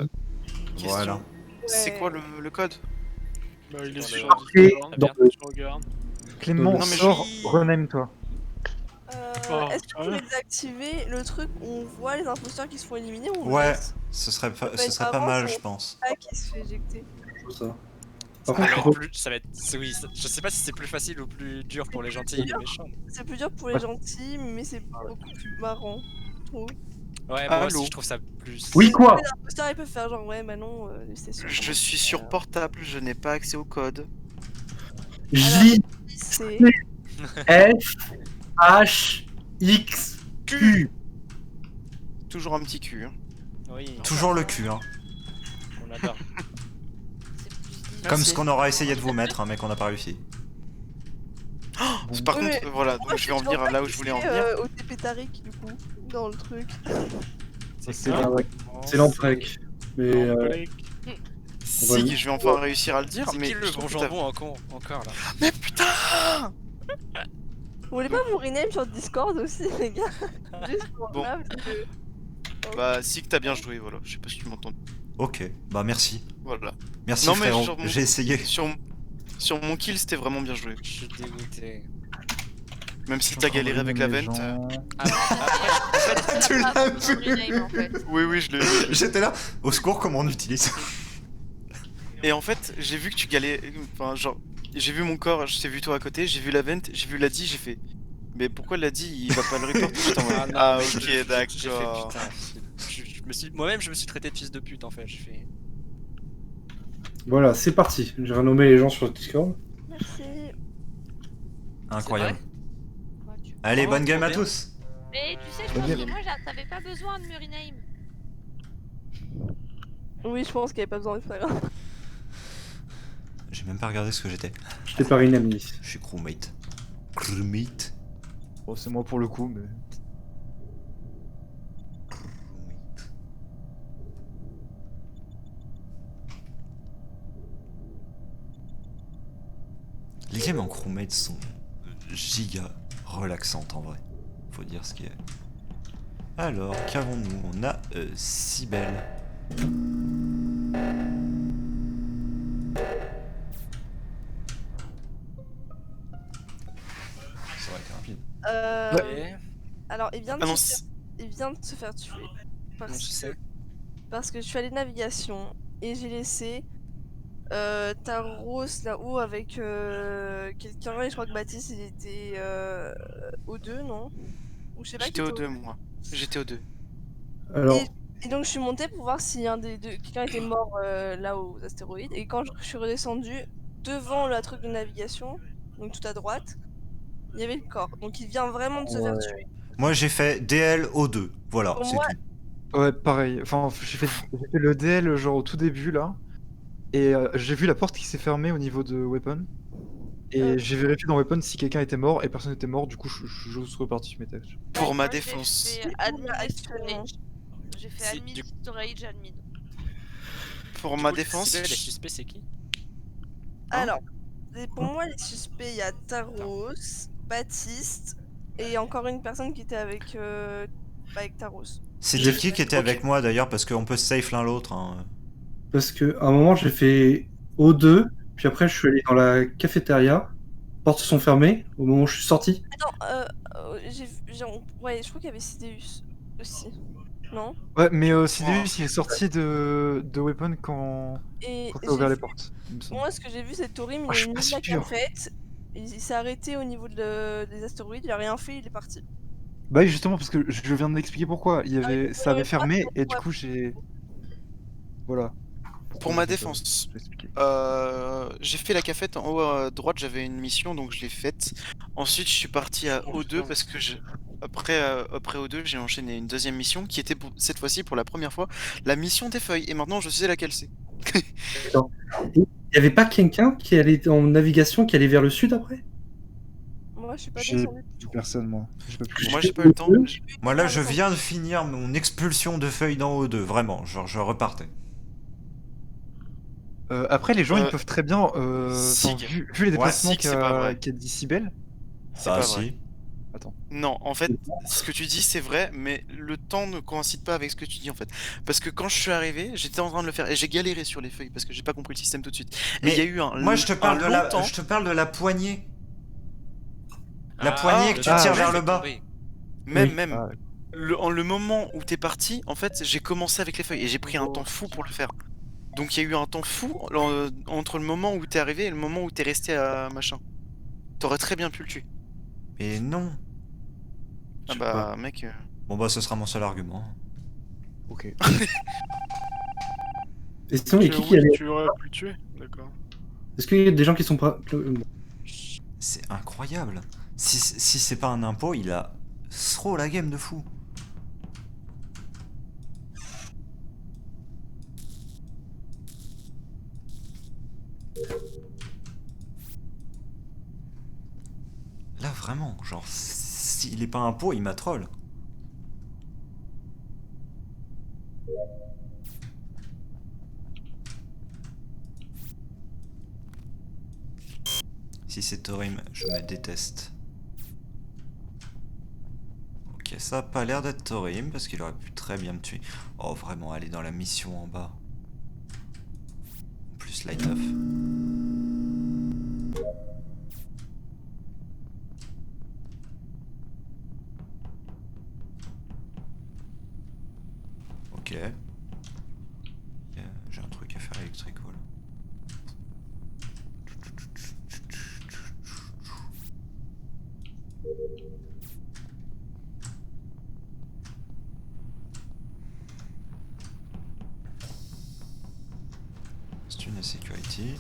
Question. Voilà. C'est Ouais. quoi le code? bah, il est Sur sur le- Et Discord. dans Je regarde. Clément, Non, mais sors, je- rename-toi. Oh, Est-ce que vous sérieux pouvez désactiver le truc où on voit les imposteurs qui se font éliminer ou on Ouais, laisse ce serait pas avant mal, qu'on- je pense. pas qui se fait éjecter? ça. Par contre, Alors, faut- ça va être. Oui, je sais pas si c'est plus facile ou plus dur pour les gentils et les méchants. C'est plus dur pour les gentils, mais c'est beaucoup plus marrant. je trouve. Ouais, moi Allô aussi, je trouve ça plus. Oui, quoi Les imposteurs ils peuvent faire genre ouais, Manon, c'est sûr. Je suis sur portable, je n'ai pas accès au code. J, C'est F, H, X, Q. Toujours un petit cul. Hein. Oui, Toujours le cul, hein. on adore. Comme Merci. ce qu'on aura essayé de vous mettre, hein, mais qu'on n'a pas réussi. Par Oui, contre, mais- voilà, donc je vais en venir là où je voulais en venir. Au TP Tariq du coup, dans le truc. C'est Ah ouais, c'est l'emprec. Mais Break. On va Si, le- je vais enfin réussir à le dire, C'est mais qui le je bon trouve que t'as- jambon encore là? Mais putain! Vous voulez pas vous rename sur Discord aussi, les gars? Juste pour Bon. là, parce que- Bah, si que t'as bien joué, voilà. Je sais pas si tu m'entends. Ok, bah merci. Voilà. Merci Non, mais frérot, sur mon- j'ai essayé. Sur mon kill, c'était vraiment bien joué. Je suis dégoûté. Même si t'as galéré avec la vente. Tu l'as vu Rename, en fait. Oui, oui, je l'ai vu. J'étais là, au secours, comment on utilise Et en fait, j'ai vu que tu galais. Enfin, genre, j'ai vu mon corps, je t'ai vu toi à côté, j'ai vu la vente, j'ai vu Ladi, j'ai fait. Mais pourquoi Ladi il va pas le report? J'étais en mode, non, ah, mais ok, j'ai fait d'accord. putain. Moi-même, je me suis traité de fils de pute en fait. J'ai fait. Voilà, c'est parti. Je vais renommer les gens sur le Discord. Merci. Incroyable. Ouais, tu- Allez, Oh, bonne game trop à bien. tous. Mais tu sais, je Bonne pense que game. moi, t'avais pas besoin de me rename. Oui, je pense qu'il n'y avait pas besoin, mais c'est pas grave. J'ai même pas regardé ce que j'étais. Je t'ai pas Nice. Je suis crewmate. Crewmate. Bon, c'est moi pour le coup, mais. Crewmate. Les games en crewmate sont giga relaxantes en vrai. Faut dire ce qui est. Alors, qu'avons-nous? On a Cybèle. C'est vrai que rapide. Ouais. Alors, il vient de, Ah non, il vient de se faire tuer. Non, je sais. Parce que je suis allée navigation et j'ai laissé Taros là-haut avec quelqu'un et je crois que Baptiste il était au 2, non? Ou je sais pas qui j'étais au était 2, moi. J'étais au 2. Alors, Et donc je suis montée pour voir si un des deux, quelqu'un était mort là aux astéroïdes. Et quand je suis redescendue devant la truc de navigation, donc tout à droite, il y avait le corps. Donc il vient vraiment de se faire tuer. Moi j'ai fait DL O2. Voilà, Pour c'est moi, tout. Ouais, pareil. Enfin, j'ai fait le DL genre au tout début là. Et j'ai vu la porte qui s'est fermée au niveau de Weapon. Et j'ai vérifié dans Weapon si quelqu'un était mort et personne n'était mort. Du coup, je suis reparti sur mes tâches. Pour ma Moi, défense. J'ai fait admin et actuellement. storage. J'ai fait Si, admin, du- storage, admin. Pour Du ma coup, défense. Cybèle, les suspects, c'est qui? Alors, pour moi, les suspects, il y a Taros, Baptiste et encore une personne qui était avec, avec Taros. C'était qui était Ok. avec moi d'ailleurs? Parce qu'on peut safe l'un l'autre. Hein. parce que à un moment, j'ai fait O2, puis après, je suis allé dans la cafétéria. Portes sont fermées au moment où je suis sorti. Attends, ouais, je crois qu'il y avait Sidéus aussi. Non? Ouais, mais Sideus il est sorti de Weapon quand Et t'as ouvert j'ai les vu- portes. il me semble. moi, ce que j'ai vu, c'est Torim, Ah, il je est suis venu pas de la sûr. cafette, il s'est arrêté au niveau des astéroïdes, il a rien fait, il est parti. Bah oui, justement, parce que je viens de m'expliquer pourquoi. Ça avait ouais, fermé ouais, et du ouais. coup j'ai. Voilà. Pour ma défense. Je vais expliquer. J'ai fait la cafette en haut à droite, j'avais une mission donc je l'ai faite. Ensuite, je suis parti à O2 parce que après O2, j'ai enchaîné une deuxième mission qui était cette fois-ci pour la première fois la mission des feuilles. Et maintenant, je sais laquelle c'est. Il n'y avait pas quelqu'un qui allait en navigation, qui allait vers le sud après? Moi, je suis pas J'ai descendu. plus personne, moi. J'ai pas pu. Moi, j'ai pas eu le temps. Moi là, je viens de finir mon expulsion de feuilles dans O2. Vraiment, genre je repartais. Après, les gens, ils peuvent très bien. Sig. Vu les déplacements Sig, c'est pas vrai. qu'a dit Cybèle. C'est Bah pas si. vrai. Attends. Non, en fait, ce que tu dis, c'est vrai, mais le temps ne coïncide pas avec ce que tu dis en fait. Parce que quand je suis arrivé, j'étais en train de le faire et j'ai galéré sur les feuilles parce que j'ai pas compris le système tout de suite. Et Mais il y a eu un Moi je te parle un long temps. je te parle de la poignée. La Ah, poignée que le tu temps tires que vers j'ai le fait bas. tomber. Même, Oui. même. Ah, Le moment où t'es parti, en fait, j'ai commencé avec les feuilles et j'ai pris un temps fou pour le faire. Donc il y a eu un temps fou entre le moment où t'es arrivé et le moment où t'es resté à machin. T'aurais très bien pu le tuer. Mais non. Ah sais bah pas. mec. Bon bah ce sera mon seul argument. Ok. Et sinon, il y a qui allait... Tu aurais pu le tuer, d'accord. Est-ce qu'il y a des gens qui sont pas... C'est incroyable. Si c'est pas un impôt, il a trop la game de fou. Là vraiment, genre s'il est pas un pot, il m'a troll. Si c'est Torim, je me déteste. Ok, ça a pas l'air d'être Torim parce qu'il aurait pu très bien me tuer. Oh vraiment, aller dans la mission en bas. En plus light off. Ok. J'ai un truc à faire électrique, voilà. Stun et security.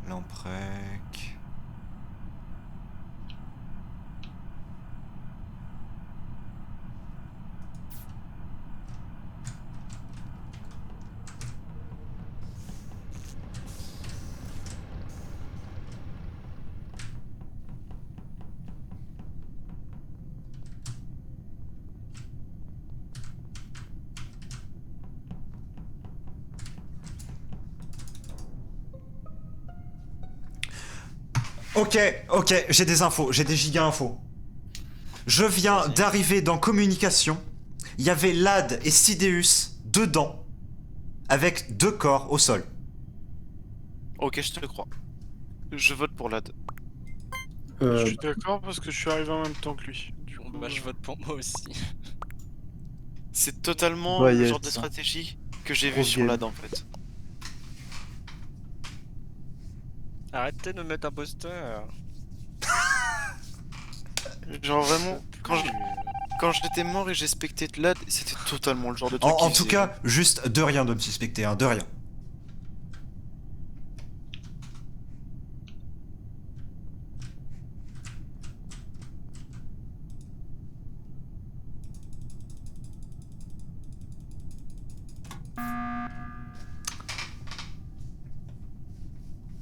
Lamprec. Ok, j'ai des infos, j'ai des giga infos. Je viens d'arriver dans communication. Il y avait Lad et Sideus dedans, avec 2 corps au sol. Ok, je te le crois. Je vote pour Lad. Je suis d'accord parce que je suis arrivé en même temps que lui. Bah, je vote pour moi aussi. C'est totalement Ouais, le yes, genre de ça. stratégie que j'ai vu Grosse sur game. Lad en fait. Arrêtez de me mettre imposteur. Genre vraiment, quand j'étais mort et j'ai specté Lad, c'était totalement le genre de truc En qu'il tout faisait. cas, juste de rien de me suspecter, hein, de rien.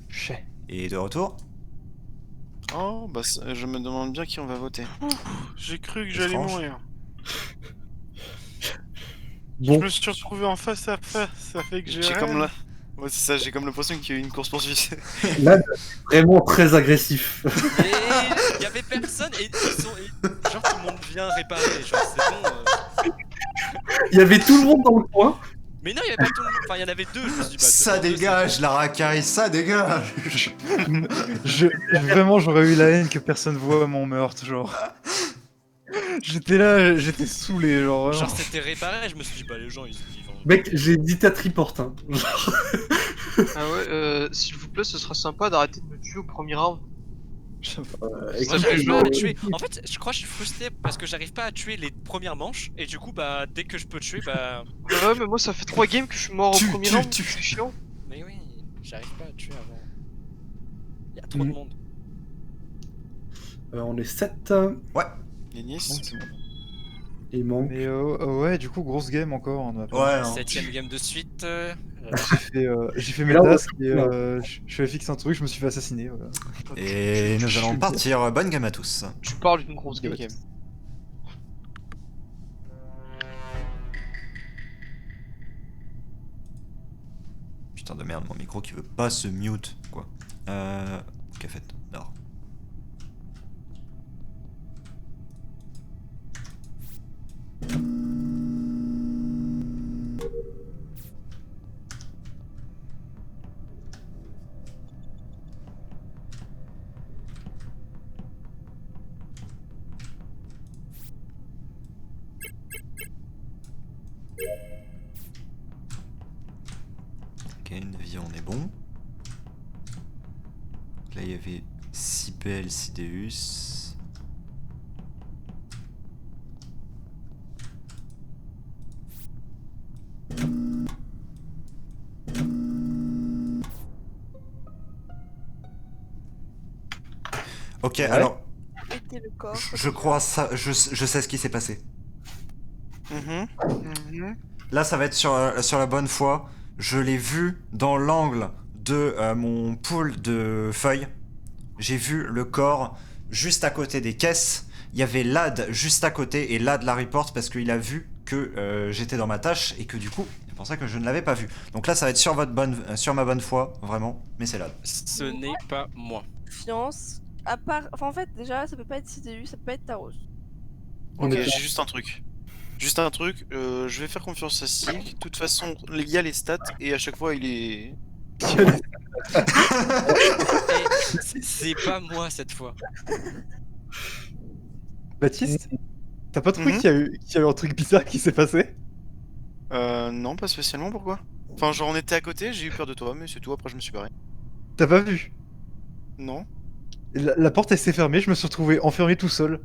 Chais. Et de retour. Oh, bah je me demande bien qui on va voter. J'ai cru que Je j'allais tranche. mourir. Bon, Je me suis retrouvé en face à face, ça fait que j'ai J'ai comme rien. là. Ouais, c'est ça, j'ai comme l'impression qu'il y a eu une course poursuite. là, vraiment très agressif. Et il y avait personne et ils sont. Genre tout le monde vient réparer, genre c'est bon. Il y avait tout le monde dans le coin. Mais non, il y avait pas tout le monde. Enfin, il y en avait 2, je me suis dit, bah, Ça deux, dégage, la racaille, ça dégage. Vraiment, j'aurais eu la haine que personne voit mon meurtre, genre. J'étais là, j'étais saoulé, genre. c'est- Vraiment. Genre c'était réparé, je me suis dit, bah les gens ils vont. Mec, j'ai dit ta triporte. Hein. Ah ouais, s'il vous plaît, ce sera sympa d'arrêter de me tuer au premier round. Moi j'arrive pas à les tuer. En fait, je crois que je suis frustré parce que j'arrive pas à tuer les premières manches et du coup, bah dès que je peux tuer, bah. Ouais, mais moi ça fait 3 games que je suis mort au premier round, c'est chiant. Mais oui, j'arrive pas à tuer avant. Il y a trop de monde. On est 7. Ninis. Il manque. Mais ouais, du coup, grosse game encore. On a Ouais, hein. 7ème game de suite. J'ai fait mes Là, tasks et ouais. je suis allé fixer un truc, je me suis fait assassiner. Voilà. Et nous allons partir. Bonne game à tous. Tu parles d'une grosse game. Putain de merde, mon micro qui veut pas se mute, quoi. Qu'a fait? Non. Ok, une vie, on est bon. Là, il y avait Sibel, Sideus. Ok, Ouais. alors, Mettez le corps. je crois ça, je sais ce qui s'est passé. Là, ça va être sur la bonne foi. Je l'ai vu dans l'angle de mon pool de feuilles. J'ai vu le corps juste à côté des caisses. Il y avait Lad juste à côté et Lad la reporte parce qu'il a vu que j'étais dans ma tâche et que du coup, c'est pour ça que je ne l'avais pas vu. Donc là, ça va être sur ma bonne foi, vraiment, mais c'est Lad. Ce n'est pas moi. Confiance. À part. Enfin, en fait, déjà, ça peut pas être CDU, ça peut pas être Taros. Ok, j'ai juste un truc. Je vais faire confiance à Sig. De toute façon, il y a les stats et à chaque fois il est. C'est pas moi cette fois. Baptiste, t'as pas trouvé qu'il y a eu un truc bizarre qui s'est passé? Non, pas spécialement, pourquoi? Enfin, genre, on était à côté, j'ai eu peur de toi, mais c'est tout, après je me suis barré. T'as pas vu? Non? La porte elle s'est fermée, je me suis retrouvé enfermé tout seul.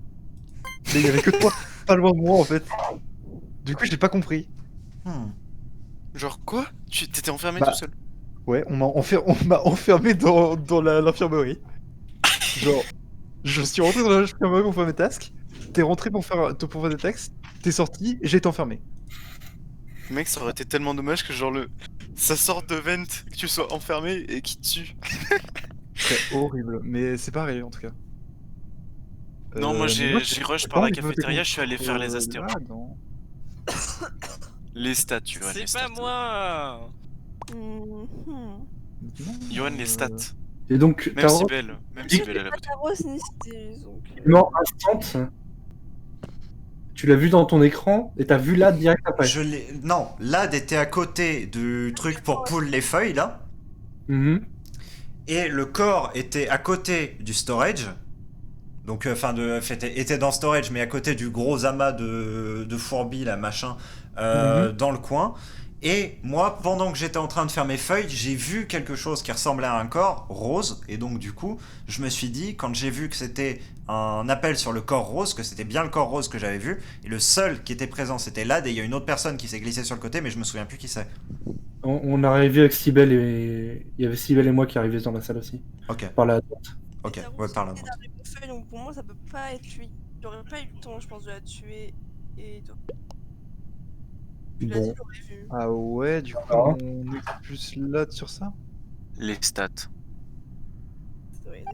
Mais il y avait que toi pas loin de moi en fait. Du coup, je l'ai pas compris. Hmm. Genre quoi? Tu t'étais enfermé Bah. tout seul? Ouais, on m'a enfermé dans l'infirmerie. Genre, je suis rentré dans l'infirmerie pour faire mes tasks. T'es rentré pour faire des textes. T'es sorti, j'ai été enfermé. Mec, ça aurait été tellement dommage que genre ça sort de vent, que tu sois enfermé et qu'il te tue. C'est horrible, mais c'est pareil en tout cas. Non, moi j'ai rush par la envie de voter cafétéria, je suis allé contre, faire les astéros. là, non. Les stats, Yoann, les C'est stats. pas moi. Mhm. Yoann, les stats. Et donc, Même si belle, elle a voté. Taros ni Cité, donc. mort instant. Tu l'as vu dans ton écran et t'as vu là direct après. Non, Lad était à côté du truc pour pull les feuilles là. Mhm. Et le corps était à côté du storage. Donc, était dans storage, mais à côté du gros amas de fourbi, là, machin, dans le coin. Et moi, pendant que j'étais en train de faire mes feuilles, j'ai vu quelque chose qui ressemblait à un corps rose. Et donc, du coup, je me suis dit, quand j'ai vu que c'était un appel sur le corps rose, que c'était bien le corps rose que j'avais vu, et le seul qui était présent, c'était Lad, et il y a une autre personne qui s'est glissée sur le côté, mais je me souviens plus qui c'est. On a arrivé avec Sibel et il y avait Sibel et moi qui arrivaient dans la salle aussi. Ok. Par la droite. Ok, Taros, ouais, par là. il était dans les feuilles, donc pour moi ça peut pas être lui. J'aurais pas eu le temps, je pense, de la tuer et toi. Tu l'as dit, Bon. j'aurais vu. Ah ouais, du coup, Ah. on est plus là sur ça. Les stats. Ouais,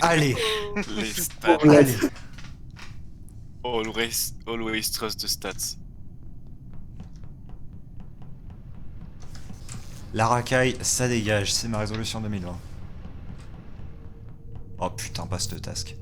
Allez, Les stats. allez. Always trust the stats. La racaille, ça dégage, c'est ma résolution 2020. Oh putain, pas ce task.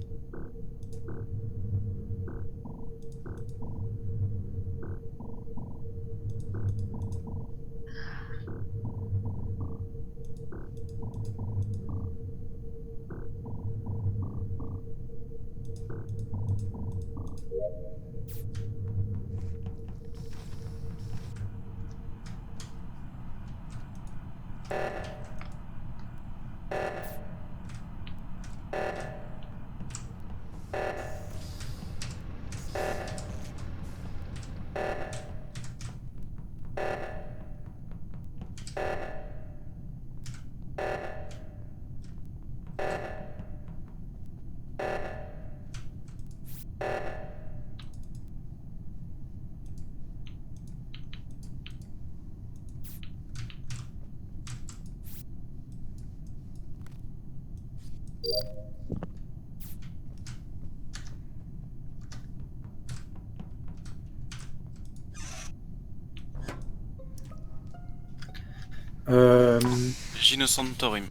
Gino Santorum.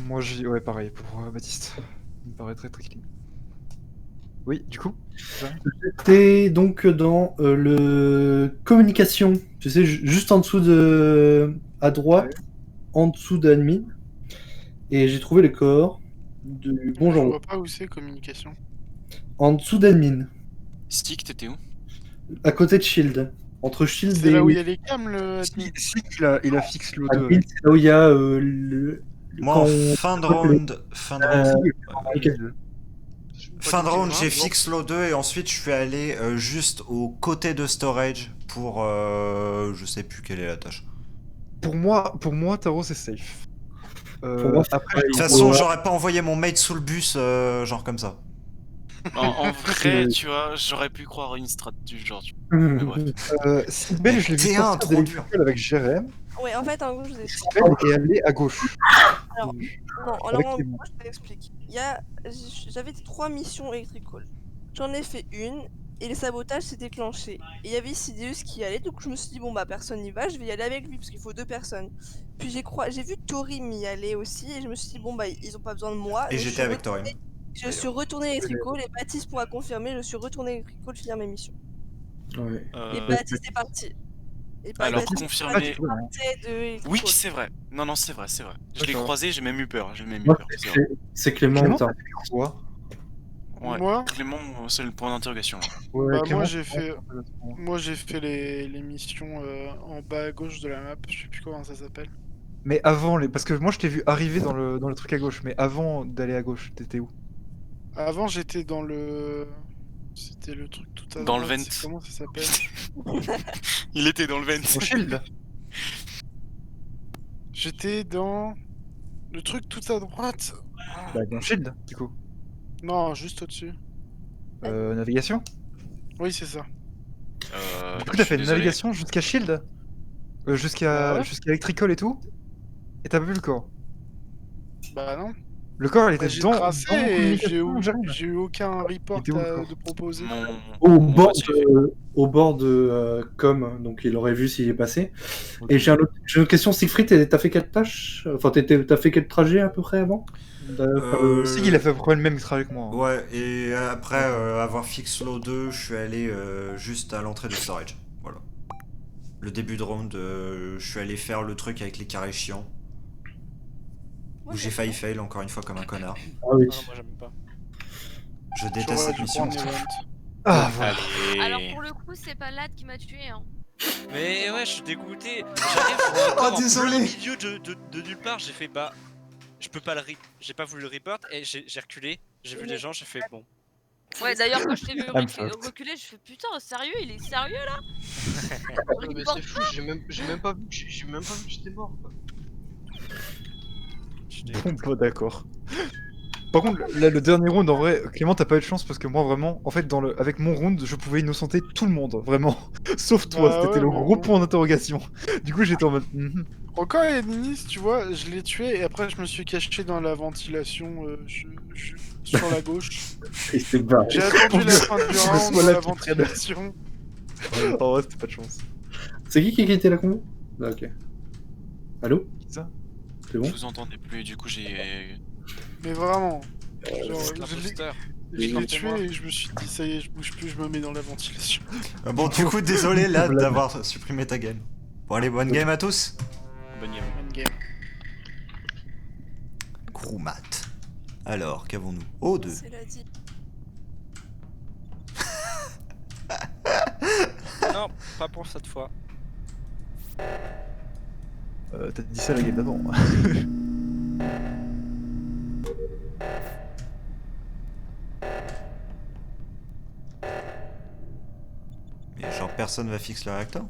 Moi, ouais, pareil pour Baptiste. Il me paraît très très clean. Oui, du coup J'étais donc dans le communication, tu sais, juste en dessous de. À droite, en dessous d'admin. Et j'ai trouvé le corps du bon Je genre. vois pas où c'est communication. En dessous d'admin, Stick, t'étais où? à côté de Shield. Entre Shield C'est et. là où il y a les cams, le admin. Si, il a fixe le 2. Admin, c'est là où il y a le. Moi, en fin de round, fin de round, j'ai fixe l'O2 et ensuite je suis allé juste au côté de storage pour je sais plus quelle est la tâche. Pour moi, Taro, c'est safe. Pour moi, Après, De toute façon, j'aurais pas envoyé mon mate sous le bus, genre comme ça. En vrai, tu vois, j'aurais pu croire une strat du genre. Mais bref. Sibel, je l'ai vu T1, sortir trop de dur. l'école avec Jérém. Ouais, en fait, en gros, je vous explique. Sibel est allé à gauche. Alors, non, Avec alors en les gros, je t'explique. J'avais 3 missions électricales. J'en ai fait une, et le sabotage s'est déclenché. Et il y avait Sidious qui y allait, donc je me suis dit, bon bah personne n'y va, je vais y aller avec lui, parce qu'il faut 2 personnes. Puis j'ai vu Torim y aller aussi, et je me suis dit, bon bah ils ont pas besoin de moi. Et donc j'étais avec Torim. Je suis retourné électrical, et Baptiste pourra confirmer, je suis retourné électrical finir mes missions. Ouais. Et Baptiste est parti. Et Alors, Baptiste confirmé. partait de électrical. Oui, c'est vrai. Non, c'est vrai. Je l'ai D'accord. croisé, j'ai même eu peur. Moi, c'est Clément. Clément, putain. t'as fait quoi? Ouais, Moi Clément, c'est le point d'interrogation. Ouais, Bah, Clément, moi j'ai fait les missions en bas à gauche de la map, je sais plus comment ça s'appelle. Mais avant, parce que moi je t'ai vu arriver dans le truc à gauche, mais avant d'aller à gauche, t'étais où? Avant j'étais dans le... C'était le truc tout à Dans le droite, vent. c'est comment ça s'appelle? Il était dans le vent. Au shield? J'étais dans... Le truc tout à droite. Bah, dans le shield, du coup. Non, juste au-dessus. Navigation? Oui, c'est ça. Du coup, t'as fait une navigation jusqu'à shield? Bah Jusqu'à ouais. Electrical et tout? Et t'as pas vu le corps? Bah non. Le corps, il Bah, était j'ai dans tracé dans et j'ai communication, Jérémy. eu aucun report était où, le corps de proposer. Au bord de com, donc il aurait vu s'il est passé. Et j'ai une question, Siegfried, t'as fait quelle tâche? Enfin, t'as fait quel trajet à peu près avant? Si, il a fait à peu près le même trajet que moi. Hein. Ouais, et après avoir fix l'eau 2, je suis allé juste à l'entrée du storage. Voilà. Le début de round, je suis allé faire le truc avec les carrés chiants. Où j'ai failli fail encore une fois comme un connard. Ah oui. Ah, moi j'aime pas. Je déteste cette mission. Ah, voilà. Alors pour le coup, c'est pas Lad qui m'a tué. Hein. Mais ouais, je suis dégoûté. J'arrive encore en désolé. plein milieu de nulle part. J'ai fait bah, je peux pas j'ai pas voulu le report et j'ai reculé. J'ai vu les gens, j'ai fait bon. Ouais, d'ailleurs, quand je t'ai vu I'm fucked. reculer, je fais putain, sérieux, il est sérieux là? Ouais, mais c'est fou, j'ai même pas vu que j'étais mort quoi. Bon, pas d'accord. Par contre, là, le dernier round, en vrai, Clément, t'as pas eu de chance parce que moi, vraiment, en fait, avec mon round, je pouvais innocenter tout le monde, vraiment. Sauf toi, Bah c'était ouais, le mais gros bon. point d'interrogation. Du coup, j'étais en mode. Encore et Ninis, tu vois, je l'ai tué et après je me suis caché dans la ventilation sur la gauche. Il s'est barré. J'ai attendu la fin du Je round sois dans là la qui traîne. ventilation. Oh, ouais, c'était pas de chance. C'est qui était là combo? Ah, ok. Allô? Qui ça? C'est bon? Je vous entendais plus, du coup j'ai. Mais vraiment. Genre, C'est je l'imposteur. l'ai tué et je me suis dit, ça y est, je bouge plus, je me mets dans la ventilation. Bon, du coup, désolé là d'avoir supprimé ta game. Bon, allez, bonne game à tous. Bonne game. Bonne game. Crewmat. Alors, qu'avons-nous? Oh, 2. C'est la dit. Non, pas pour cette fois. T'as dit ça la game d'avant. Mais genre, personne va fixer le réacteur?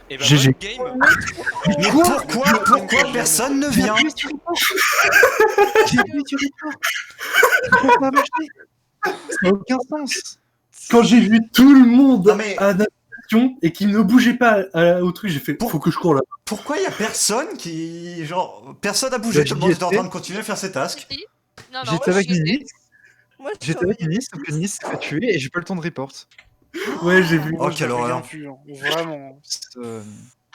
Et bah, GG. bonne game. Mais pourquoi personne ne vient? J'ai appuyé sur report. Ça a pas marché. Ça n'a aucun sens. Quand j'ai vu tout le monde Non, mais- à la navigation et qu'il ne bougeait pas au truc, j'ai fait faut que je cours là. Pourquoi y a personne qui. Genre, personne a bougé, Bah, tout le monde j'y était en train étais. de continuer à faire ses tasks. Si. Non, non, J'étais avec j'y étais. Ninis. Moi, je J'étais avec Ninis, sauf que Ninis s'est fait tuer et j'ai pas le temps de report. Ouais, j'ai vu. Oh, quelle J'ai rien horreur. vu, hein. Vraiment.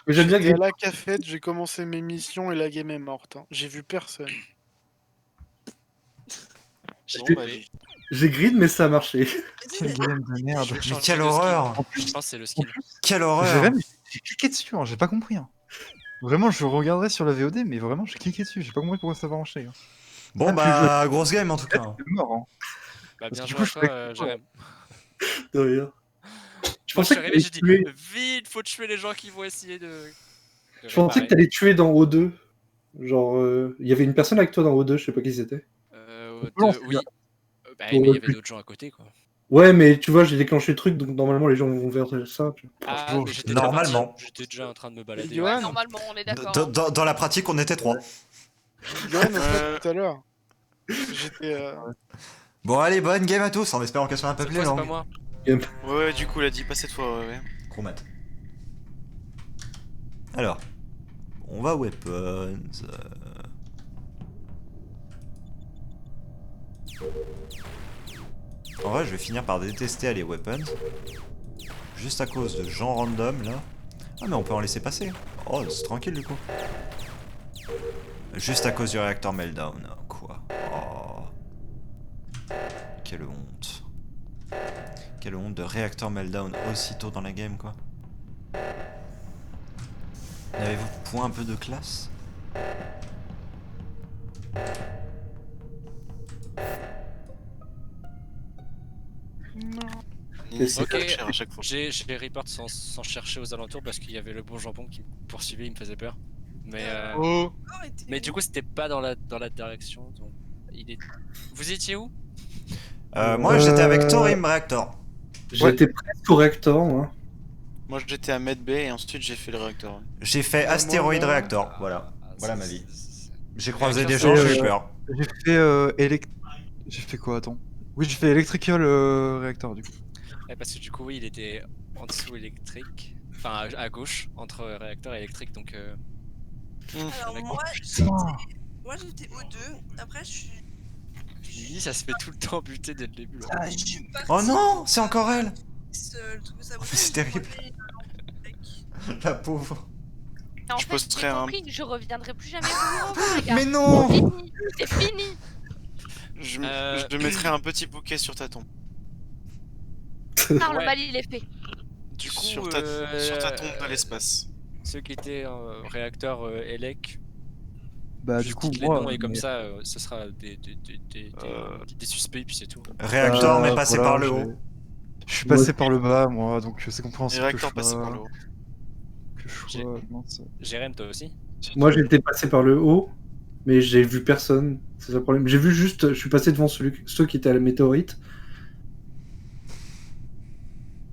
Mais j'aime bien J'étais à Grid. la cafette, j'ai commencé mes missions et la game est morte. Hein. J'ai vu personne. Bon, J'ai- bah, allez. J'ai Grid, mais ça a marché. Quelle game de merde. Je vais Mais changer quelle le skill. horreur. Je pense que c'est le skill. Quelle horreur. J'ai cliqué dessus, hein, j'ai pas compris. Hein. Vraiment, je regarderai sur la VOD, mais vraiment, j'ai cliqué dessus, j'ai pas compris pourquoi ça va marcher. Hein. Bon, bah, grosse game en tout cas. C'est mort, hein. Bah, bien Parce que joué du à coup, toi, Jérém. De rien. Je Moi, je suis pensais que arrivé, j'ai t'allais dit tuer. vite, faut tuer les gens qui vont essayer de. Je pensais que t'allais tuer dans O2. Genre, il y avait une personne avec toi dans O2, je sais pas qui c'était. Oui. Bah, mais il y avait d'autres gens à côté, quoi. Ouais, mais tu vois, j'ai déclenché le truc, donc normalement les gens vont vers ça. Tu vois. Ah, mais j'étais Normalement. déjà parti. J'étais déjà en train de me balader. Johan, Normalement, on est d'accord. hein. Dans la pratique, on était 3. Johan, au fait, tout à l'heure. J'étais. Bon, allez, bonne game à tous, en espérant qu'elle soit un peu Cette plus fois, c'est pas longue. moi. Ouais, du coup, il a dit pas cette fois, ouais. Crewmat. Alors, on va weapons. En vrai, je vais finir par détester aller weapons. Juste à cause de gens random là. Ah, mais on peut en laisser passer. Oh, c'est tranquille du coup. Juste à cause du réacteur meltdown. Quoi. quelle honte. Quelle honte de réacteur meltdown aussitôt dans la game, quoi. N'avez-vous point un peu de classe? Ok, à chaque fois. j'ai report sans chercher aux alentours parce qu'il y avait le bon jambon qui me poursuivait, il me faisait peur. Mais, Oh. mais du coup, c'était pas dans la direction. Donc vous étiez où? Moi, j'étais avec Thorim Reactor. J'étais presque au réacteur, moi. Moi j'étais à Med Bay et ensuite j'ai fait le réacteur. J'ai fait Ah, Astéroïde moi, Reactor. Voilà. Voilà ma vie. J'ai croisé des Réacteur, gens, c'est- j'ai eu peur. J'ai fait J'ai fait quoi, attends? Oui, j'ai fait Electrical Reactor du coup. Ouais, parce que du coup, oui, il était en dessous électrique. Enfin, à gauche, entre réacteur et électrique, donc. Alors mec, moi, putain. moi j'étais O2, après je suis... Lily, ça se fait tout le temps buter dès le début. Là. je suis partie Oh non, c'est encore elle. le truc de sabotage, C'est terrible. La pauvre. En Je fait, posterai j'ai un- compris que je reviendrai plus jamais vous revoir, les gars. Mais non. C'est fini, c'est fini. Je mettrai un petit bouquet sur ta tombe. Ah, le Ouais. mal il est fait. Du coup, Sur ta tombe de l'espace. Ceux qui étaient réacteur Elec, Bah, juste du coup, dites les moi. noms et comme mais- ça, ce sera des suspects, puis c'est tout. Réacteur, mais passé voilà, par le je- haut. Je suis Moi passé aussi. par le bas, moi, donc c'est Et compréhensible. réacteur passé par le haut. Que je J'ai- sois. mince. Jérém, toi aussi? Moi, j'étais passé par le haut, mais j'ai vu personne. C'est ça le problème. J'ai vu juste, je suis passé devant ceux qui étaient à la météorite.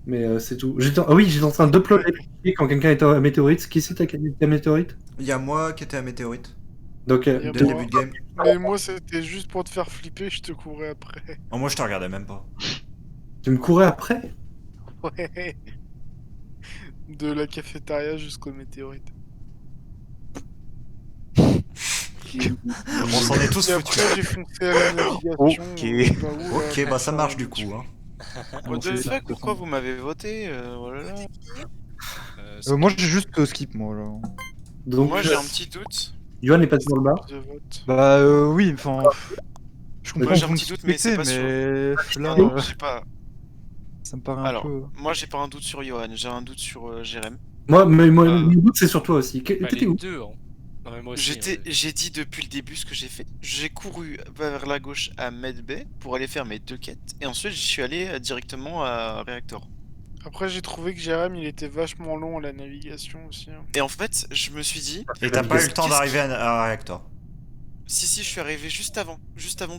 Mais c'est tout. Ah oui, j'étais en train d'uploader quand quelqu'un était à la météorite. Qui c'était qui était à la météorite? Il y a moi qui étais à Météorite. Donc, Il y a Dès le moi. début de game. Mais moi, c'était juste pour te faire flipper, je te courais après. Oh, moi, je te regardais même pas. tu me courais après? Ouais. De la cafétéria jusqu'au météorite. On s'en est tous Et foutus. après, j'ai foncé à la navigation. Ok. je sais pas où, Ok, là, bah ça pour marche faire du un coup. Hein. What c'est the ça, fuck, pourquoi vous m'avez voté oh là là. Moi, j'ai juste skip, moi, là. Donc, Moi j'ai un petit doute. Johan est passé dans le bar. de vote. Bah, oui, enfin. Je comprends Moi, j'ai que un vous me petit doute, mais c'est pas suspectez, mais là, Non, je sais pas. ça me paraît un Alors, peu. moi j'ai pas un doute sur Johan, j'ai un doute sur Jérém. Moi, Ah. mon doute, c'est sur toi aussi. Bah, T'étais les où? deux, hein. Non, mais moi aussi, hein. J'ai dit depuis le début ce que j'ai fait. J'ai couru vers la gauche à Med Bay pour aller faire mes 2 quêtes. Et ensuite, j'y suis allé directement à Reactor. Après, j'ai trouvé que Jérém, il était vachement long à la navigation aussi. Hein. Et en fait, je me suis dit, Et t'as pas eu le temps d'arriver à Reactor. si, je suis arrivé juste avant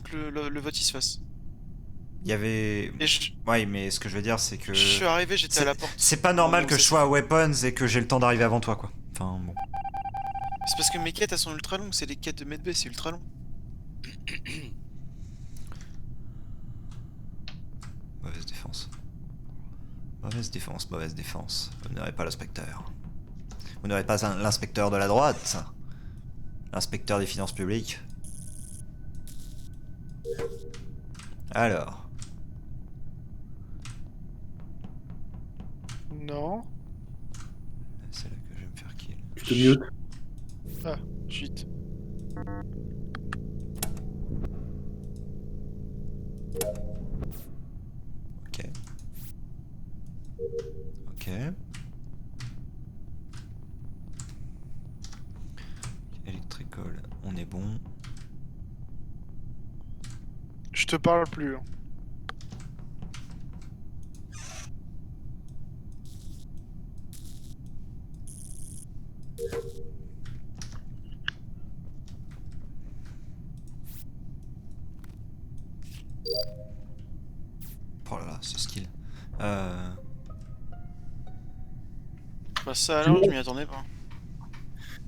que le vote il se fasse. Il y avait. Et je Ouais, mais ce que je veux dire, c'est que. suis arrivé, j'étais à C'est la porte. c'est pas normal Non, que je c'est- sois à Weapons et que j'ai le temps d'arriver avant toi, quoi. Enfin, bon. C'est parce que mes quêtes elles sont ultra longues, c'est les quêtes de Med Bay, c'est ultra long. Mauvaise défense. Mauvaise défense, mauvaise défense. Vous n'aurez pas l'inspecteur. Vous n'aurez pas l'inspecteur de la droite. L'inspecteur des finances publiques. Alors. Non. C'est là que je vais me faire kill. Je te mute. Shit. Ok. Ok. Electrical, on est bon. Je te parle plus. Hein. Oh là là, ce skill. Bah ça alors, je m'y attendais pas.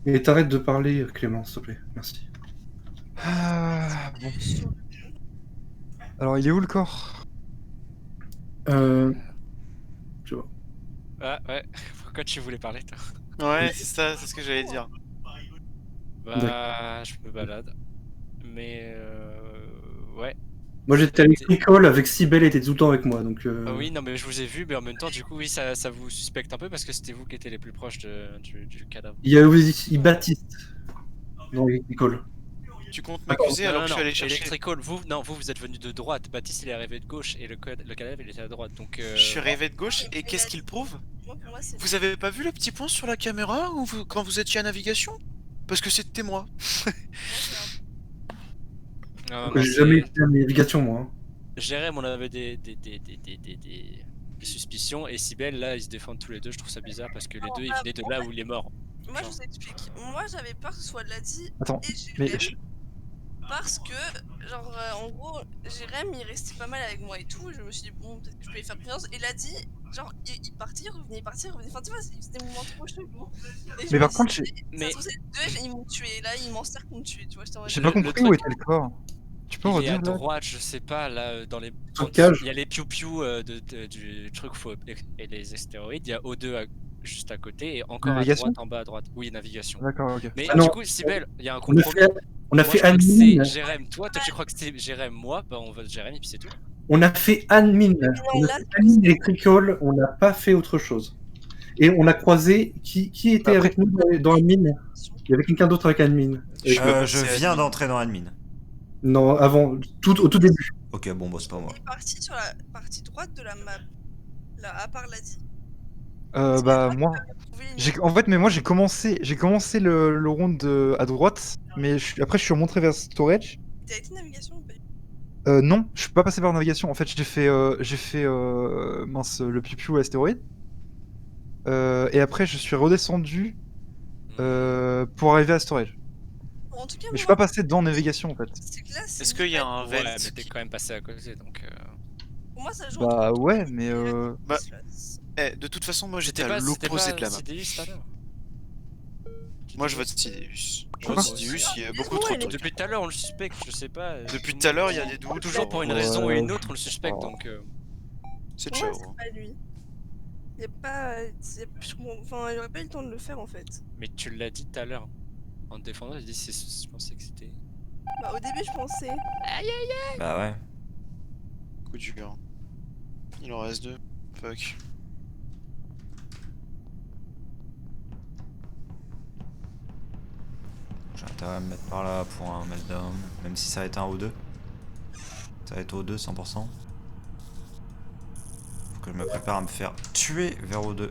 Et t'arrêtes de parler, Clément, s'il te plaît. Merci. Ah, bon. Alors, il est où le corps? Je vois. Ah, ouais. Pourquoi tu voulais parler, toi? Ouais, c'est ça, c'est ce que j'allais dire. Bah, je me balade. Mais, ouais. Moi, j'étais à l'école avec Cybelle, était tout le temps avec moi, donc. Ah oui, non, mais je vous ai vu, mais en même temps, du coup, oui, ça vous suspecte un peu parce que c'était vous qui étiez les plus proches du cadavre. Il y a aussi Baptiste dans l'école. Tu comptes D'accord. m'accuser alors que je suis allé chercher. Electrical, vous êtes venu de droite. Baptiste il est arrivé de gauche et le cadavre il était à droite. Donc. Je suis arrivé de gauche et qu'est-ce qu'il prouve? Moi, pour moi, c'est Vous avez pas vu le petit point sur la caméra quand vous étiez à navigation? Parce que c'était moi. Non, J'ai jamais été à la navigation, moi. Jérém, on avait des suspicions et Sibel là ils se défendent tous les deux. Je trouve ça bizarre parce que les deux ils venaient de là où il est mort. Moi, je vous explique. Moi, j'avais peur que ce soit Ladi Attends, et mais Jérém. Parce que, genre, en gros, Jérém, il restait pas mal avec moi et tout. Je me suis dit, bon, peut-être que je peux lui faire confiance. Et Ladi, genre, il partait, il revenait. Enfin, tu vois, c'était des moments trop chelous. Et je Mais me par dis, contre, ça Mais- se trouve, c'est les deux, ils m'ont tué. Là, ils m'en servent pour me tuer. Tu vois, j'étais en mode, j'ai pas compris truc- où était le corps. Tu peux Il est redire à là? droite, je sais pas, là dans les. Sous le cage. Il y a les piou-piou du truc et les astéroïdes. Il y a O2 juste à côté et encore à Navigation droite, en bas à droite. Oui, navigation. D'accord, ok. Mais Ah non. du coup, Sibel, il y a un On a compromis. fait, on a Moi, fait je crois que admin. c'est Jérém, toi tu crois que c'est Jérém, moi, bah on vote Jérém et puis c'est tout. On a fait admin. On a là, fait admin electrical. On n'a pas fait autre chose. Et on a croisé qui était Après- avec nous dans admin. Il y avait quelqu'un d'autre avec admin. Je peux Je passer à viens admin. d'entrer dans admin. Non, avant, au tout début. Ok, bon, bah c'est pas moi. il est parti sur la partie droite de la map. Là, à part Ladi. Bah moi, en fait, mais moi j'ai commencé le round à droite, mais après je suis remonté vers storage. T'as été navigation ou pas? Non, je suis pas passé par navigation. En fait, j'ai fait mince, le piu-piu astéroïde. Et après, je suis redescendu pour arriver à storage. Bon, en tout cas, Mais je suis moi, pas passé dans navigation en fait. c'est que là, c'est Est-ce qu'il y a un Ouais, vent mais t'es quand même passé à côté donc. Pour moi, ça joue. Bah entre- ouais, mais Bah, de toute façon, moi j'étais C'était à pas l'opposé de la map. Sidéus tout à l'heure. Moi je vote Sidéus. Je Quoi vote Sidéus, il y a beaucoup trop de trucs. Depuis tout à l'heure on le suspecte, je sais pas. Depuis tout à l'heure, il y a des doutes. Toujours pour une Ouais. raison ou une autre on le suspecte Oh. donc. C'est Pour ciao. moi, c'est pas lui. Y a pas. Enfin, il aurait pas eu le temps de le faire en fait. Mais tu l'as dit tout à l'heure. En te défendant, j'ai dit je pensais que c'était. Bah, au début, je pensais. Bah ouais. Coup dur. Il en reste 2. Fuck. J'ai intérêt à me mettre par là pour un meltdown. Même si ça va être un O2. Ça va être O2 100%. Faut que je me prépare à me faire tuer vers O2.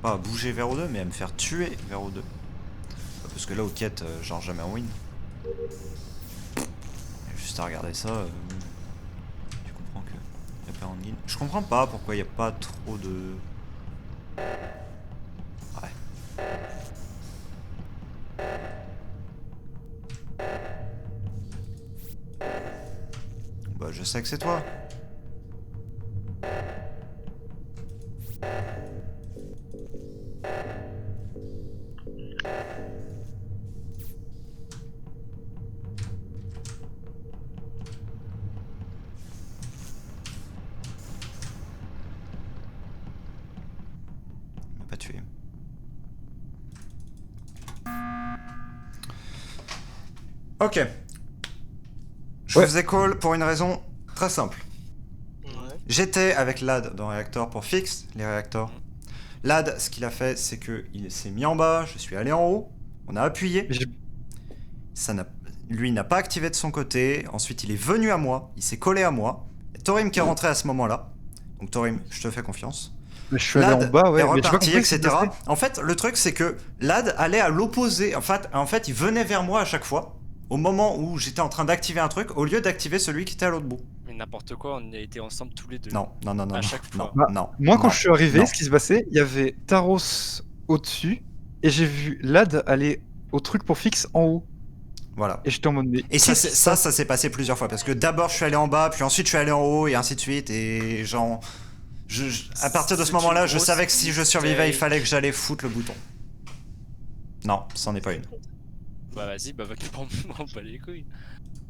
Pas à bouger vers O2, mais à me faire tuer vers O2. Parce que là, au quête, genre jamais en win. Et juste à regarder ça, tu comprends que y a pas en guide. Je comprends pas pourquoi il n'y a pas trop de. Ouais. Bah, je sais que c'est toi. Il m'a pas tué. Ok. Je vous ai call pour une raison très simple. J'étais avec Lad dans le réacteur pour fix les réacteurs. Lad, ce qu'il a fait, c'est qu'il s'est mis en bas, je suis allé en haut, on a appuyé. Ça n'a... Lui n'a pas activé de son côté, ensuite il est venu à moi, il s'est collé à moi. Il y a Thorim qui est rentré à ce moment-là. Donc Thorim, je te fais confiance. Mais je suis allé en Lad bas, ouais, est mais j'ai pas reparti, compris ce qui etc. s'est passé. En fait, le truc, c'est que Lad allait à l'opposé. En fait, il venait vers moi à chaque fois, au moment où j'étais en train d'activer un truc, au lieu d'activer celui qui était à l'autre bout. Mais n'importe quoi, on a été ensemble tous les deux. Non, non, non, non, À non, chaque non, fois. Bah, non. Moi, quand non, je suis arrivé, non. ce qui se passait, il y avait Taros au-dessus, et j'ai vu Lad aller au truc pour fixe en haut. Voilà. Et j'étais en mode, mais Et ça, qu'est-ce qui se ça passe s'est passé plusieurs fois, parce que d'abord je suis allé en bas, puis ensuite je suis allé en haut, et ainsi de suite, et genre... à partir de ce C'est moment-là, une je grosse savais que si je survivais, il mistake. fallait que j'allais foutre le bouton. Non, c'en est pas une. Bah vas-y, bah va te prendre pas les couilles.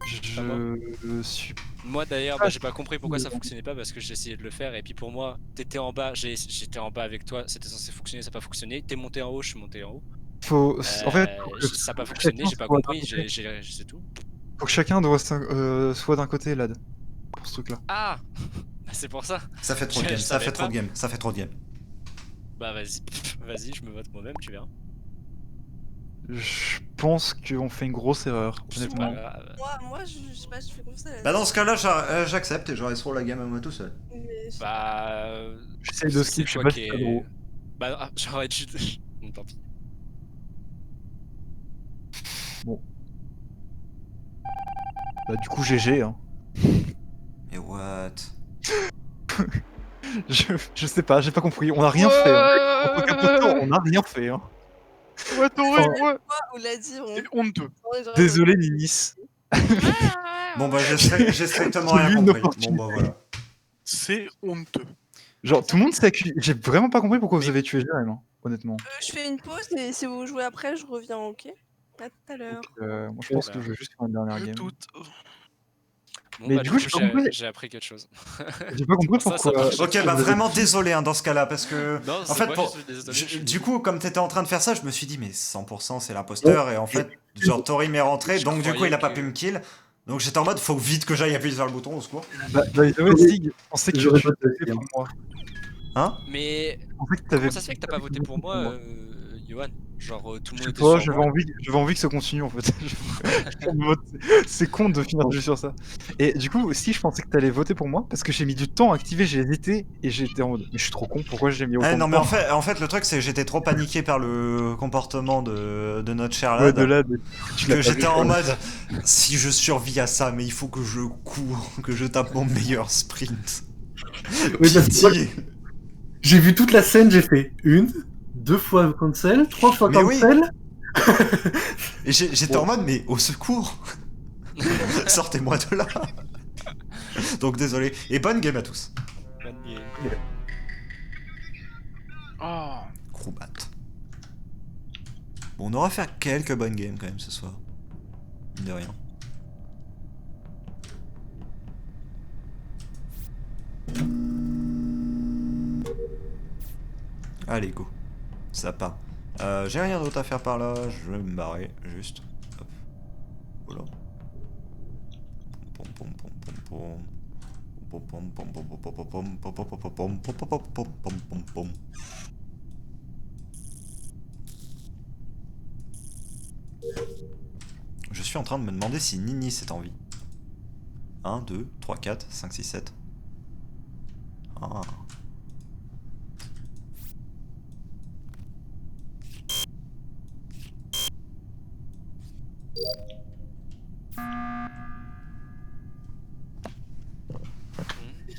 Je suis... Moi d'ailleurs, bah, j'ai pas compris pourquoi ça fonctionnait pas parce que j'ai essayé de le faire et puis pour moi, t'étais en bas, j'étais en bas avec toi, c'était censé fonctionner, ça a pas fonctionné. T'es monté en haut, je suis monté en haut. Faut... En fait, Ça a pas fonctionné, j'ai pas compris, c'est tout. faut que chacun soit d'un côté, Lad, pour ce truc-là. Ah bah, c'est pour ça. Ça fait trop de Je game, ça savais fait trop pas. de game, ça fait trop de game. Bah vas-y, vas-y, je me vote moi-même, tu verras. Je pense qu'on fait une grosse erreur, honnêtement. Moi, je sais pas, je fais comme ça. Bah dans ce cas-là, j'accepte et je reste sur la game à moi tout seul. Mais je- Bah. J'essaye de skip, je sais toi pas qui si est- c'est gros. Bah, j'aurais dû. Bon, tant pis. Bah du coup GG hein. Mais what? Je sais pas, j'ai pas compris, on a rien fait. Hein. En tant qu'imposteur, on a rien fait. Hein. Ouais, t'aurais, ouais. On l'a dit, on... C'est honteux. Désolé Ninis. Bon bah j'ai strictement J'ai rien eu une compris. Bon opportunité. bah voilà. C'est honteux. Genre tout le monde s'est accusé. J'ai vraiment pas compris pourquoi vous avez tué Jérém, hein, honnêtement. Je fais une pause et si vous jouez après, je reviens, ok? À tout à l'heure. Moi je pense que je vais juste faire une dernière game. Bon, Mais bah, du coup, j'ai pas compris. j'ai appris quelque chose. J'ai pas compris Ça pourquoi. marche. Ok bah vraiment désolé hein, dans ce cas-là parce que Non, en c'est fait moi pour... qui suis désolé, je suis du coup comme t'étais en train de faire ça je me suis dit mais 100% c'est l'imposteur et en fait genre Torim est rentré Je donc du coup il a pas croyais pu me kill donc j'étais en mode faut vite que j'aille appuyer sur le bouton au secours. Bah Sig, je pensais que tu J'aurais avais voté voté pour moi. Hein? Mais Je pensais que t'avais. comment ça se fait que t'as pas voté pour moi, Johan? Genre tout le monde était Toi, sur moi. j'avais envie que ça continue en fait. C'est con de finir juste sur ça. Et du coup, aussi, je pensais que t'allais voter pour moi parce que j'ai mis du temps à activer, j'ai hésité et j'étais en mode. Mais je suis trop con, pourquoi j'ai mis autant Non de mais temps en fait le truc c'est que j'étais trop paniqué par le comportement de notre cher Ouais, lad de là, tu l'as que pas j'étais vu, en quoi. mode si je survis à ça mais il faut que je cours, que je tape mon meilleur sprint. Oui, parce que moi, Pitié. j'ai vu toute la scène, j'ai fait 1, 2 fois cancel, 3 fois Mais oui. cancel. Et j'étais en mode mais au secours. Sortez-moi de là. Donc désolé et bonne game à tous. Bonne game. Oh. Crobat. Bon, on aura fait quelques bonnes games quand même ce soir. Mine de rien. Allez, go. Ça part. J'ai rien d'autre à faire par là, je vais me barrer, juste. Hop. Voilà. Pom pom pom pom pom. Pom pom pom pom pom pom pom pom pom pom pom pom pom pom pom pom. Je suis en train de me demander si Nini est en vie. 1, 2, 3, 4, 5, 6, 7. Ah.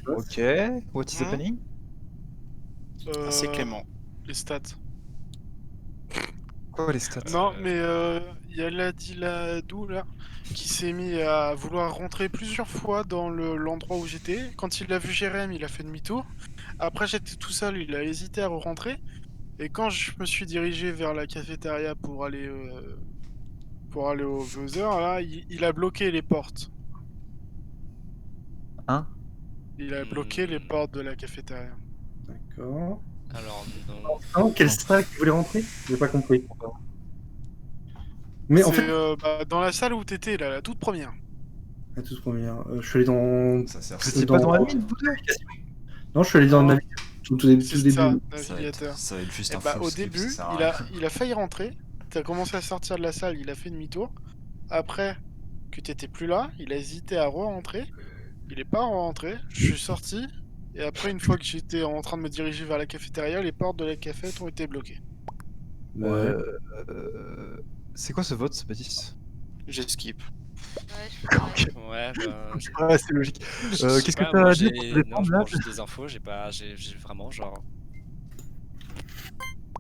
Ok, what is happening? C'est Clément. Les stats. Quoi les stats? Non, mais il y a Ladou là qui s'est mis à vouloir rentrer plusieurs fois dans l'endroit où j'étais. Quand il a vu Jérém, il a fait demi-tour. Après, j'étais tout seul, il a hésité à rentrer. Et quand je me suis dirigé vers la cafétéria pour aller au buzzer, là, il a bloqué les portes. Hein? Il a bloqué les portes de la cafétéria. D'accord. Alors, Oh, quel stack vous voulez rentrer? J'ai pas compris. Mais en C'est fait, dans la salle où t'étais, là, la toute première. la toute première, je suis allé dans. Ça sert. Vous étiez pas dans la mine, vous deux? Non, je suis allé dans le navigateur. Tout début. C'est ça, Ça navigateur. va être juste Et un bah, full au script, début, ça sert à rien. il a failli rentrer. T'as commencé à sortir de la salle, il a fait demi-tour. Après que t'étais plus là, il a hésité à re-rentrer. Il est pas rentré. Je suis sorti. Et après, une fois que j'étais en train de me diriger vers la cafétéria, les portes de la cafette ont été bloquées. Ouais. C'est quoi ce vote, Baptiste? J'ai skip. Ouais, je fais pareil. ouais, bah. Ah, c'est logique. Je sais Qu'est-ce que pas, t'as moi, à dire j'ai- pour te Non, défendre je là? prends juste des infos, j'ai pas. J'ai vraiment genre.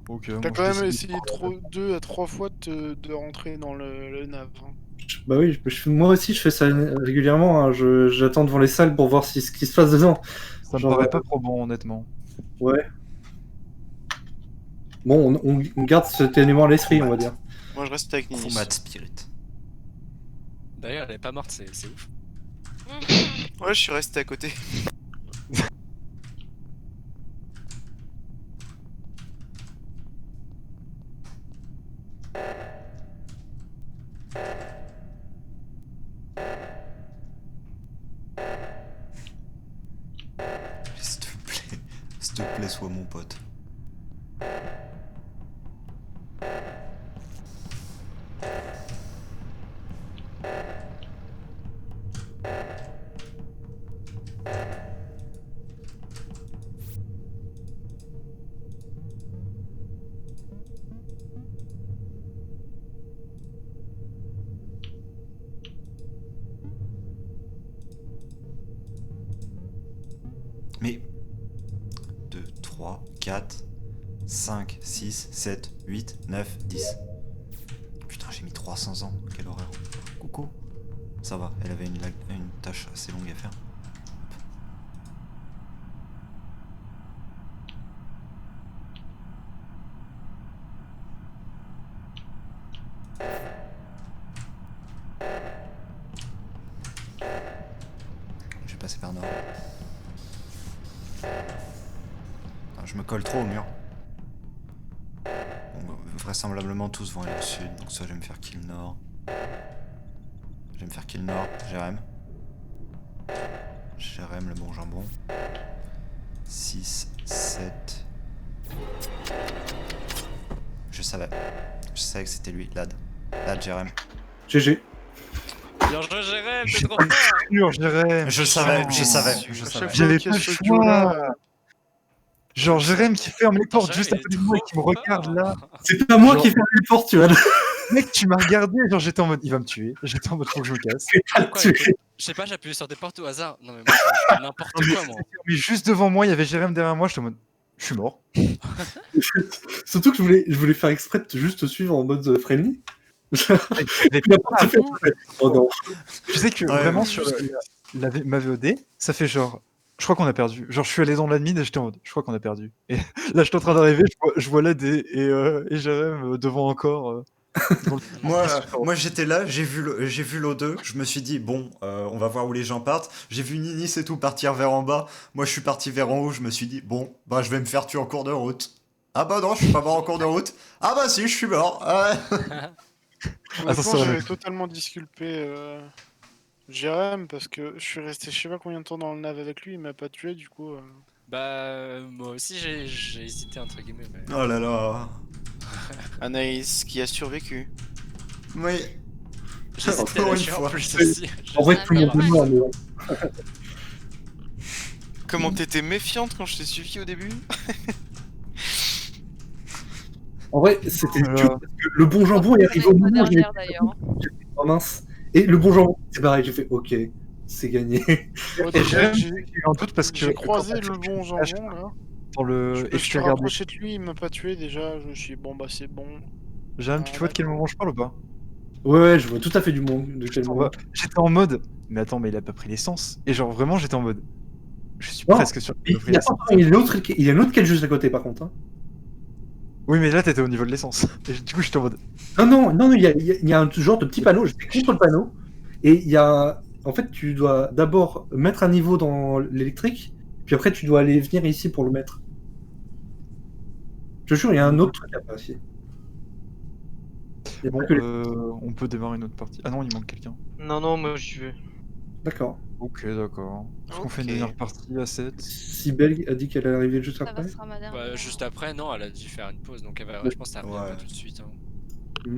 Ok, T'as moi, quand je même décide. essayé 2 à 3 fois de rentrer dans le nav. Hein. Bah oui, moi aussi je fais ça régulièrement. Hein. J'attends devant les salles pour voir ce qui se passe dedans. Ça me Genre, paraît pas probant, honnêtement. Ouais. Bon, on garde cet élément à l'esprit, on va dire. Moi je reste avec Ninis. Format Spirit. D'ailleurs, elle est pas morte, c'est ouf. Ouais, je suis resté à côté. S'il te plaît, sois mon pote. 4, 5, 6, 7, 8, 9, 10. Putain, j'ai mis 300 ans, quelle horreur. Coucou. Ça va, elle avait une tâche assez longue à faire. Je vais passer par nord. Ah, je me colle trop au mur. Bon, vraisemblablement tous vont aller au sud, donc soit je vais me faire kill nord. Je vais me faire kill nord, Jérém. Jérém le bon jambon. 6, 7. Je savais que c'était lui, Lad. Lad, Jérém. GG. Bien joué, Jérém, t'es trop fort. Sûr, Jérém. Je savais. J'avais Qu'il y pas a le ce choix. duo-là, Genre Jérém qui ferme les portes Jérém, juste à il côté est de moi et trop qui me regarde là. C'est pas moi Genre- qui ai fermé les portes, tu vois. Mec, tu m'as regardé, genre j'étais en mode il va me tuer. J'étais en mode faut que je me casse. Quoi, écoute, je sais pas, j'ai appuyé sur des portes au hasard. Non mais moi, je fais n'importe quoi, moi. Mais juste devant moi, il y avait Jérém derrière moi, j'étais en mode je suis mort. Surtout que je voulais faire exprès de juste te suivre en mode friendly. Mais Il a pas fait. Oh non. tu sais que Ouais, vraiment ouais. sur ma VOD, ça fait genre je crois qu'on a perdu. Genre je suis allé dans l'admin et j'étais en mode je crois qu'on a perdu. Et là je suis en train d'arriver, je vois Lad et Jérém devant encore. Dans le- Moi j'étais là, j'ai vu l'O2, je me suis dit bon, on va voir où les gens partent. J'ai vu Ninis et tout partir vers en bas. Moi je suis parti vers en haut, je me suis dit bon, bah je vais me faire tuer en cours de route. Ah bah non, je suis pas mort en cours de route. Ah bah si, je suis mort. Honnêtement, ça, j'avais ouais. totalement disculpé Jérém parce que je suis resté je sais pas combien de temps dans le nav avec lui, il m'a pas tué du coup. Bah, moi aussi j'ai hésité entre guillemets. Mais... Oh là là. Anaïs qui a survécu. Oui. J'ai hésité Encore à la une tuer en fois. plus aussi. En vrai, tout le monde est mort, mais bon. Comment t'étais méfiante quand je t'ai suivi au début? En vrai, c'était Voilà. dur parce que le bon jambon est arrivé au Avec moi moment où j'ai derrière d'ailleurs. oh mince. Et le bon jambon, c'est pareil, j'ai fait ok, c'est gagné. Au Et début, Jérém, j'ai j'ai eu un doute parce que j'ai croisé quand le bon jambon là. dans le Je et me je suis t'ai regardé. rapproché de lui, il m'a pas tué déjà. Je me suis dit, bon bah c'est bon. Jérém, tu vois de quel moment je parle ou pas? Ouais, je vois tout à fait du monde. De quel On moment. va- J'étais en mode mais attends, mais il a pas pris l'essence. Et genre vraiment j'étais en mode je suis Non, presque sûr qu'il Il a pris y a, l'essence. il y a une autre quête juste à côté par contre. Hein. Oui, mais là t'étais au niveau de l'essence. Et du coup j'étais en mode Non, il y a un genre de petit panneau, j'étais contre le panneau, et il y a... En fait, tu dois d'abord mettre un niveau dans l'électrique, puis après tu dois aller venir ici pour le mettre. Je te jure, il y a un autre truc à faire ici. Il y a bon, pas que les- on peut démarrer une autre partie. Ah non, il manque quelqu'un. Non, moi j'y vais. D'accord. Ok, d'accord. Est-ce qu'on fait une Ok. dernière partie à 7? Sybelle a dit qu'elle allait arriver juste Ça va, après. ce sera ma dernière. Bah, juste après, non, elle a dû faire une pause, donc elle va, je pense que ça revient Ouais. pas tout de suite. Hein.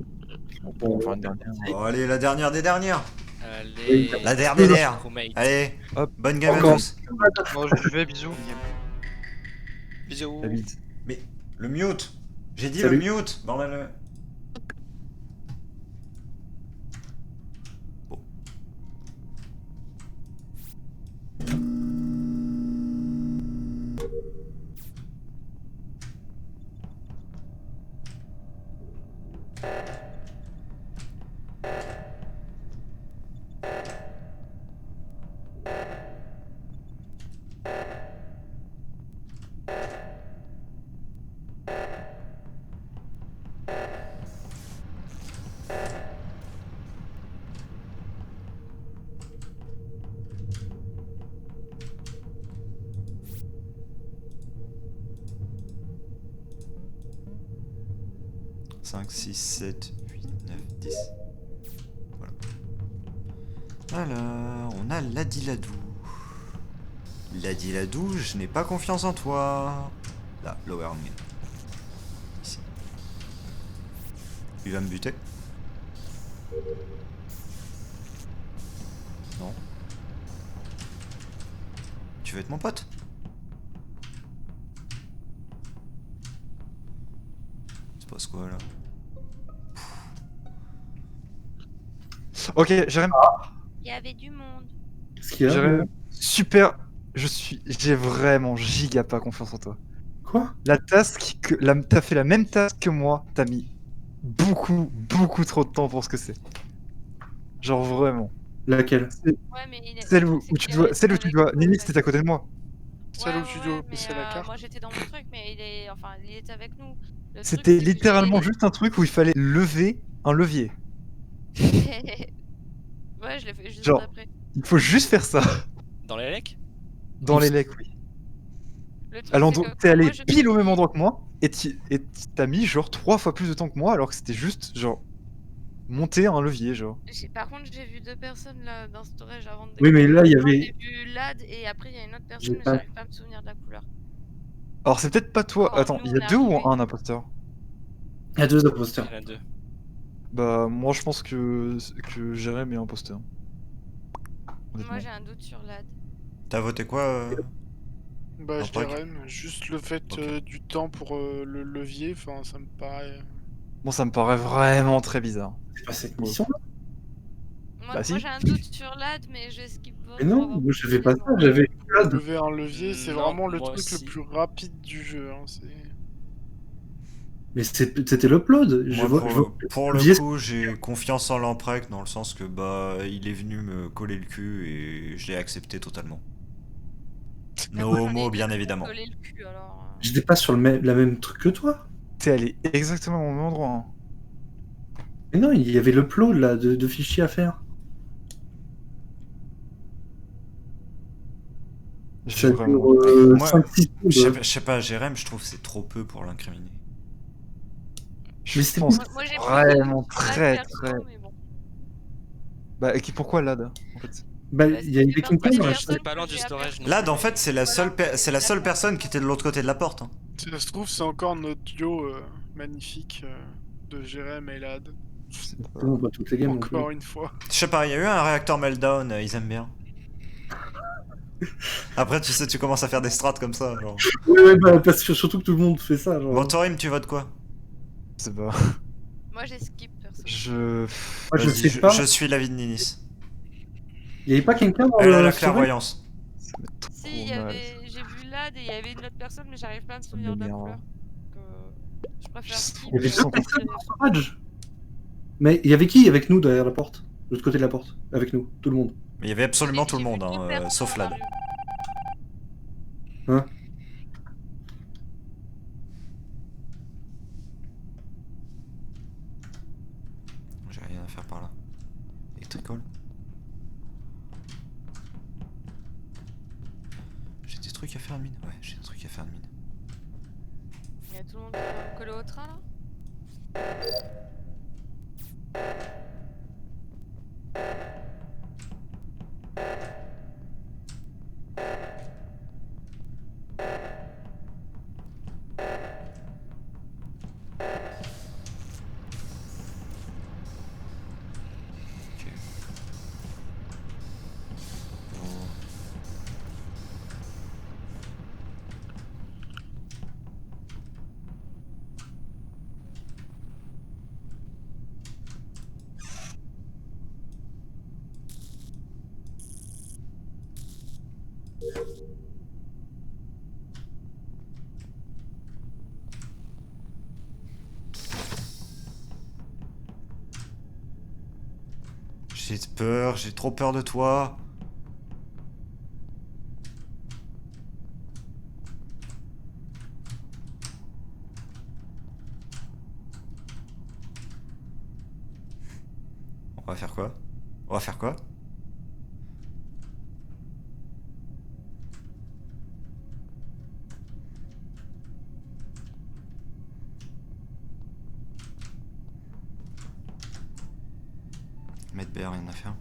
On va faire une dernière. Bon, allez, la dernière des dernières. Allez, La dernière. crewmate. Allez, Hop. bonne game à Encore. tous. Bon, je vais, bisous. Bisous. La bite. Le mute. J'ai dit Salut. le mute. Bordel. Bon. « 5, 6, 7, 8, 9, 10. » Voilà. Alors, on a Ladiladou. Ladiladou, je n'ai pas confiance en toi. Là, lower mid. Ici. Il va me buter. Non. Tu veux être mon pote? Il se passe quoi là? Ok, Jérém. Il y avait du monde. Qu'est-ce qu'il y a Jérém. Super. J'ai vraiment giga pas confiance en toi. Quoi? T'as fait la même task que moi, t'as mis beaucoup trop de temps pour ce que c'est. Genre vraiment. Laquelle? Ouais, mais il est... Celle le où, truc, c'est tu qu'il est dois, resté celle où tu avec dois. nous, en Nini, fait. c'était à côté de moi. Celle où tu dois mais baisser la carte. moi j'étais dans mon truc, mais il est... Enfin, il était avec nous. Le truc, C'était c'est que littéralement j'ai- juste un truc où il fallait lever un levier. Ouais, je l'ai fait juste Genre. après. Il faut juste faire ça. Dans les lecs? Dans les lecs, oui. Le truc, Alors, c'est que t'es quand allé moi, je pile au suis- même endroit que moi et t'as mis genre 3 fois plus de temps que moi alors que c'était juste genre monter un levier genre. Par contre, j'ai vu deux personnes là dans storage avant de Oui, mais là, il y décoller. avait. J'ai vu Lad et après il y a une autre J'ai personne, mais pas- j'arrive pas à me souvenir de la couleur. Alors c'est peut-être pas toi. Quand Attends, nous, il y on a est 2 ou arrivés. un imposteur? Il y a 2 Il imposteurs. y en a deux. Bah moi je pense que Jérém est imposteur. Moi Honnêtement. j'ai un doute sur Lad. T'as voté quoi Bah, Non, je pas dirais, juste le fait Ok. du temps pour le levier, enfin, ça me paraît. Bon ça me paraît vraiment très bizarre. C'est pas cette mission-là. Moi, Bah, si. j'ai un doute sur Lad, mais je skip vote. Mais pour non, avoir moi je fais pas ça, précisément. j'avais. Lever un levier, c'est Non, vraiment le moi truc aussi. le plus rapide du jeu. Hein, Mais c'était l'upload. Je Moi, vois, pour, je vois- pour le levier- coup, j'ai confiance en Lamprek dans le sens que bah il est venu me coller le cul et je l'ai accepté totalement. No homo, bien évidemment. Coller le cul, alors. J'étais pas sur la même truc que toi. T'es allé exactement au même endroit. Hein. Mais non, il y avait l'upload là de fichiers à faire. J'ai Ça vraiment. dure Moi, 5-6 secondes. Je sais pas, Jérém, je trouve que c'est trop peu pour l'incriminer. Je Mais c'est pense Moi, moi, j'ai pris vraiment Lad très perso, très. mais bon. Bah et pourquoi Lad en fait? Bah, Bah, il y avait c'était quelqu'un parti dans des la personnes C'était pas loin que du j'ai storage, aperçues. non. Lad, en fait, c'est la seule, Voilà. c'est la seule personne qui était de l'autre côté de la porte. Hein. Si ça se trouve, c'est encore notre duo magnifique de Jérém et Lad. Non, pas toutes les games. non Encore plus. une fois. Je sais pas, il y a eu un réacteur meltdown, ils aiment bien. Après, tu sais, tu commences à faire des strats comme ça. Genre. Ouais, bah, parce que surtout que tout le monde fait ça. Genre. Bon, Torim, tu votes quoi? C'est pas. Moi j'ai skip perso. Je. Moi, je Vas-y, sais pas. je suis l'avis de Ninis. Il y avait pas quelqu'un dans Elle a le la storage clairvoyance. Trop Si, il y mal. avait... j'ai vu Lad et il y avait une autre personne, mais j'arrive pas à me souvenir de la m'énerve. couleur. Donc, je préfère Je sais skip. pas. Il y avait et deux après, personnes dans le storage. Mais il y avait qui avec nous derrière la porte? De l'autre côté de la porte. Avec nous, tout le monde. Mais il y avait absolument tout le J'ai vu monde, deux hein, personnes sauf dans Lad. la rue. Hein? J'ai rien à faire par là. Électrical. J'ai des trucs à faire, mine. Ouais, j'ai des trucs à faire, mine. Il y a tout le monde qui va me coller au train là. Ok. Bon. J'ai peur, j'ai trop peur de toi. On va faire quoi? On va faire quoi? Mettre BR, rien à faire.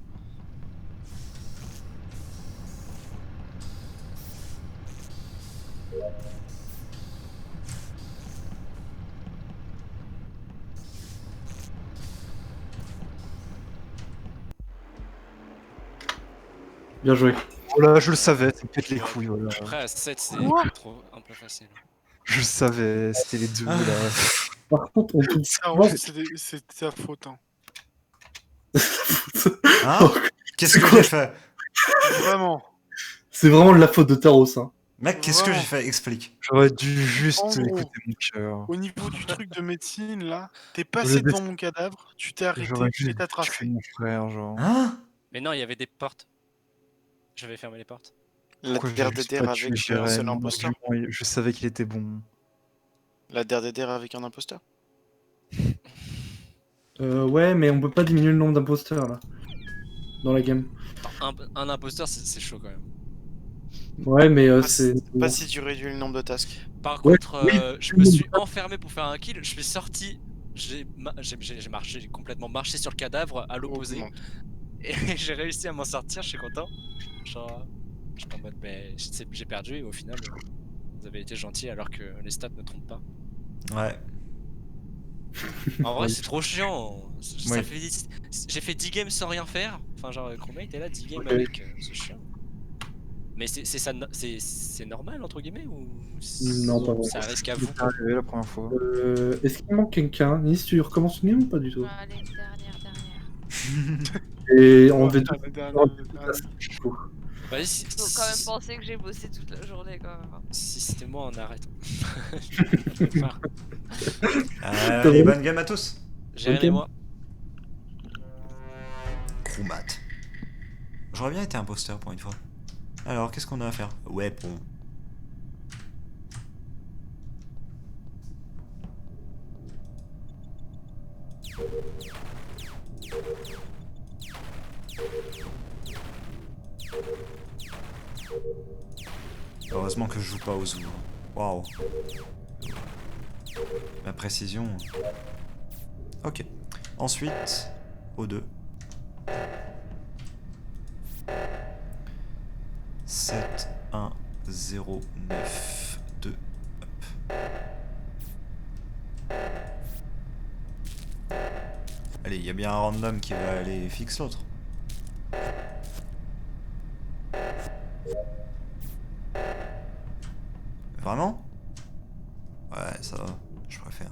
Bien joué. Oh là, je le savais, tu me pètes les couilles, voilà. Après, à 7, c'est trop un peu facile. Je le savais, c'était les deux là. Par contre, on trouve Ça, en fait, c'est ta faute. Hein. Hein? Qu'est-ce que j'ai fait? Vraiment. C'est vraiment de la faute de Taros. Hein. Mec, qu'est-ce que j'ai Vraiment. fait? Explique. J'aurais dû juste En gros. écouter mon cœur. Au niveau du truc de médecine, là, t'es passé devant mon cadavre, tu t'es arrêté J'aurais juste et t'as tué tracé. mon frère, genre. Hein? Mais non, il y avait des portes. J'avais fermé les portes. La Pourquoi j'ai juste DRDR pas tué avec un seul Jérém? imposteur. Argument, je savais qu'il était bon. La DRDR avec un imposteur. Ouais, mais on peut pas diminuer le nombre d'imposteurs là. Dans la game. Un imposteur, c'est chaud quand même. Ouais, mais Pas, c'est. pas si tu réduis le nombre de tasks. Par Ouais, contre, oui. je me suis enfermé pour faire un kill. Je suis sorti. J'ai marché, j'ai complètement marché sur le cadavre à l'opposé. Augmente. Et j'ai réussi à m'en sortir, je suis content. Genre, j'étais en mode, mais j'ai perdu et au final, vous avez été gentil alors que les stats ne trompent pas. Ouais. En vrai, c'est trop chiant. Ouais. J'ai fait 10 games sans rien faire. Enfin, genre, Chromate était là, 10 games Ouais. avec. C'est chiant. Mais c'est normal, entre guillemets, ou Non, pas ça vraiment. risque à Il vous? est arrivé la première fois. Est-ce qu'il manque quelqu'un? Nice, tu recommences une game ou pas du tout? Allez, dernière. Et on Ouais, devait la dernière. du coup. Vas-y, si, Faut quand même penser que j'ai bossé toute la journée quand même. si c'était moi, on arrête. Allez, bonne game à tous. Jérémy et moi. Chromat. J'aurais bien été imposteur pour une fois. Alors, qu'est-ce qu'on a à faire? Ouais, bon. Heureusement que je joue pas au zoo. Waouh. Ma précision. Ok. Ensuite, O2. 7, 1, 0, 9, 2. Hop. Allez, il y a bien un random qui va aller fixe l'autre. Vraiment? Ouais, ça va, je préfère.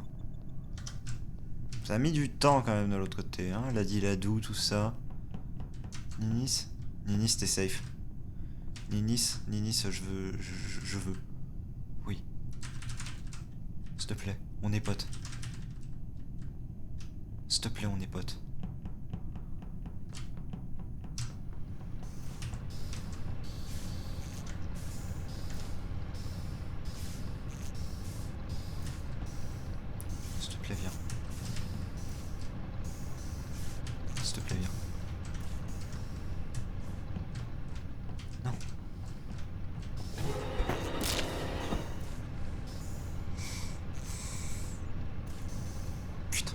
Ça a mis du temps quand même de l'autre côté, hein. Ladou, tout ça. Ninis? Ninis, t'es safe. Ninis, je veux. Je veux. Oui. S'il te plaît, on est potes. S'il te plaît, on est potes. S'il te plaît, viens. S'il te plaît, viens. Non. Putain.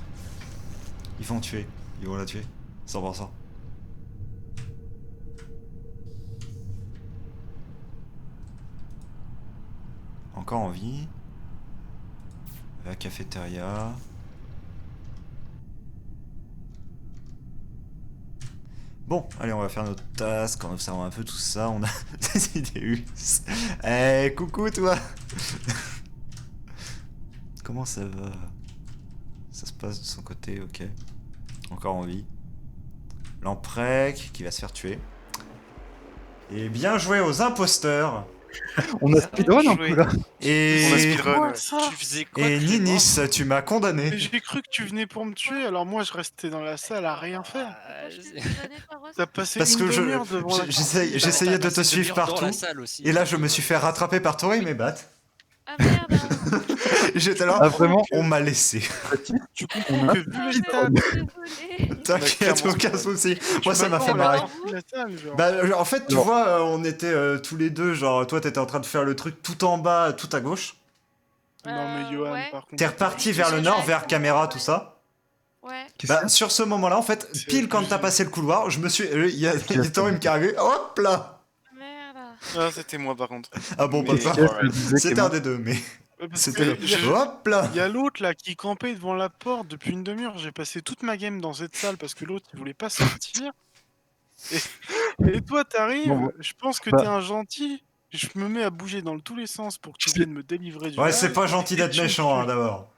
Ils vont tuer. Ils vont la tuer. 100%. Encore en vie. La cafétéria. Bon, allez, on va faire notre task en observant un peu tout ça. On a des idées. Eh, coucou toi. Comment ça va? Ça se passe de son côté, ok. Encore en vie. Lamprec qui va se faire tuer. Et bien joué aux imposteurs. On a speedrun un peu là. Et, On a speedrun, ouais. Tu faisais quoi? et Clément? Ninis, tu m'as condamné. Mais j'ai cru que tu venais pour me tuer, alors moi je restais dans la salle à rien faire. T'as passé Parce une que demi-heure devant la j'essayais de te suivre partout. Et là, je me suis fait rattraper par toi et mes battes. Ah merde. J'étais là, Ah, vraiment on m'a laissé. Tu comprends que vu les stats, Désolé. T'inquiète, aucun souci. Moi, ça m'a fait on a marrer. rempli la salle, genre. Bah, en fait, tu Non. vois, on était tous les deux, genre, toi, t'étais en train de faire le truc tout en bas, tout à gauche. Non mais Johan, ouais. par contre. T'es reparti vers le nord, vers caméra, tout ça. Ouais. Qu'est-ce Bah, que sur ce moment-là, en fait, C'est pile quand t'as obligé. passé le couloir, je me suis. Il y a Thorin qui est arrivé, hop là. Merde. Ah, c'était moi par contre. Ah bon, pas Mais- ça. je disais C'était un Clément. des deux, mais Ouais, parce c'était que le. Hop là. il y a l'autre là qui campait devant la porte depuis une demi-heure. J'ai passé toute ma game dans cette salle parce que l'autre il voulait pas sortir. Et toi t'arrives, Bon, je pense que bah. t'es un gentil. Je me mets à bouger dans tous les sens pour que tu viennes me délivrer du Ouais, mal, c'est pas gentil et d'être tu me méchant, hein, tues. d'abord.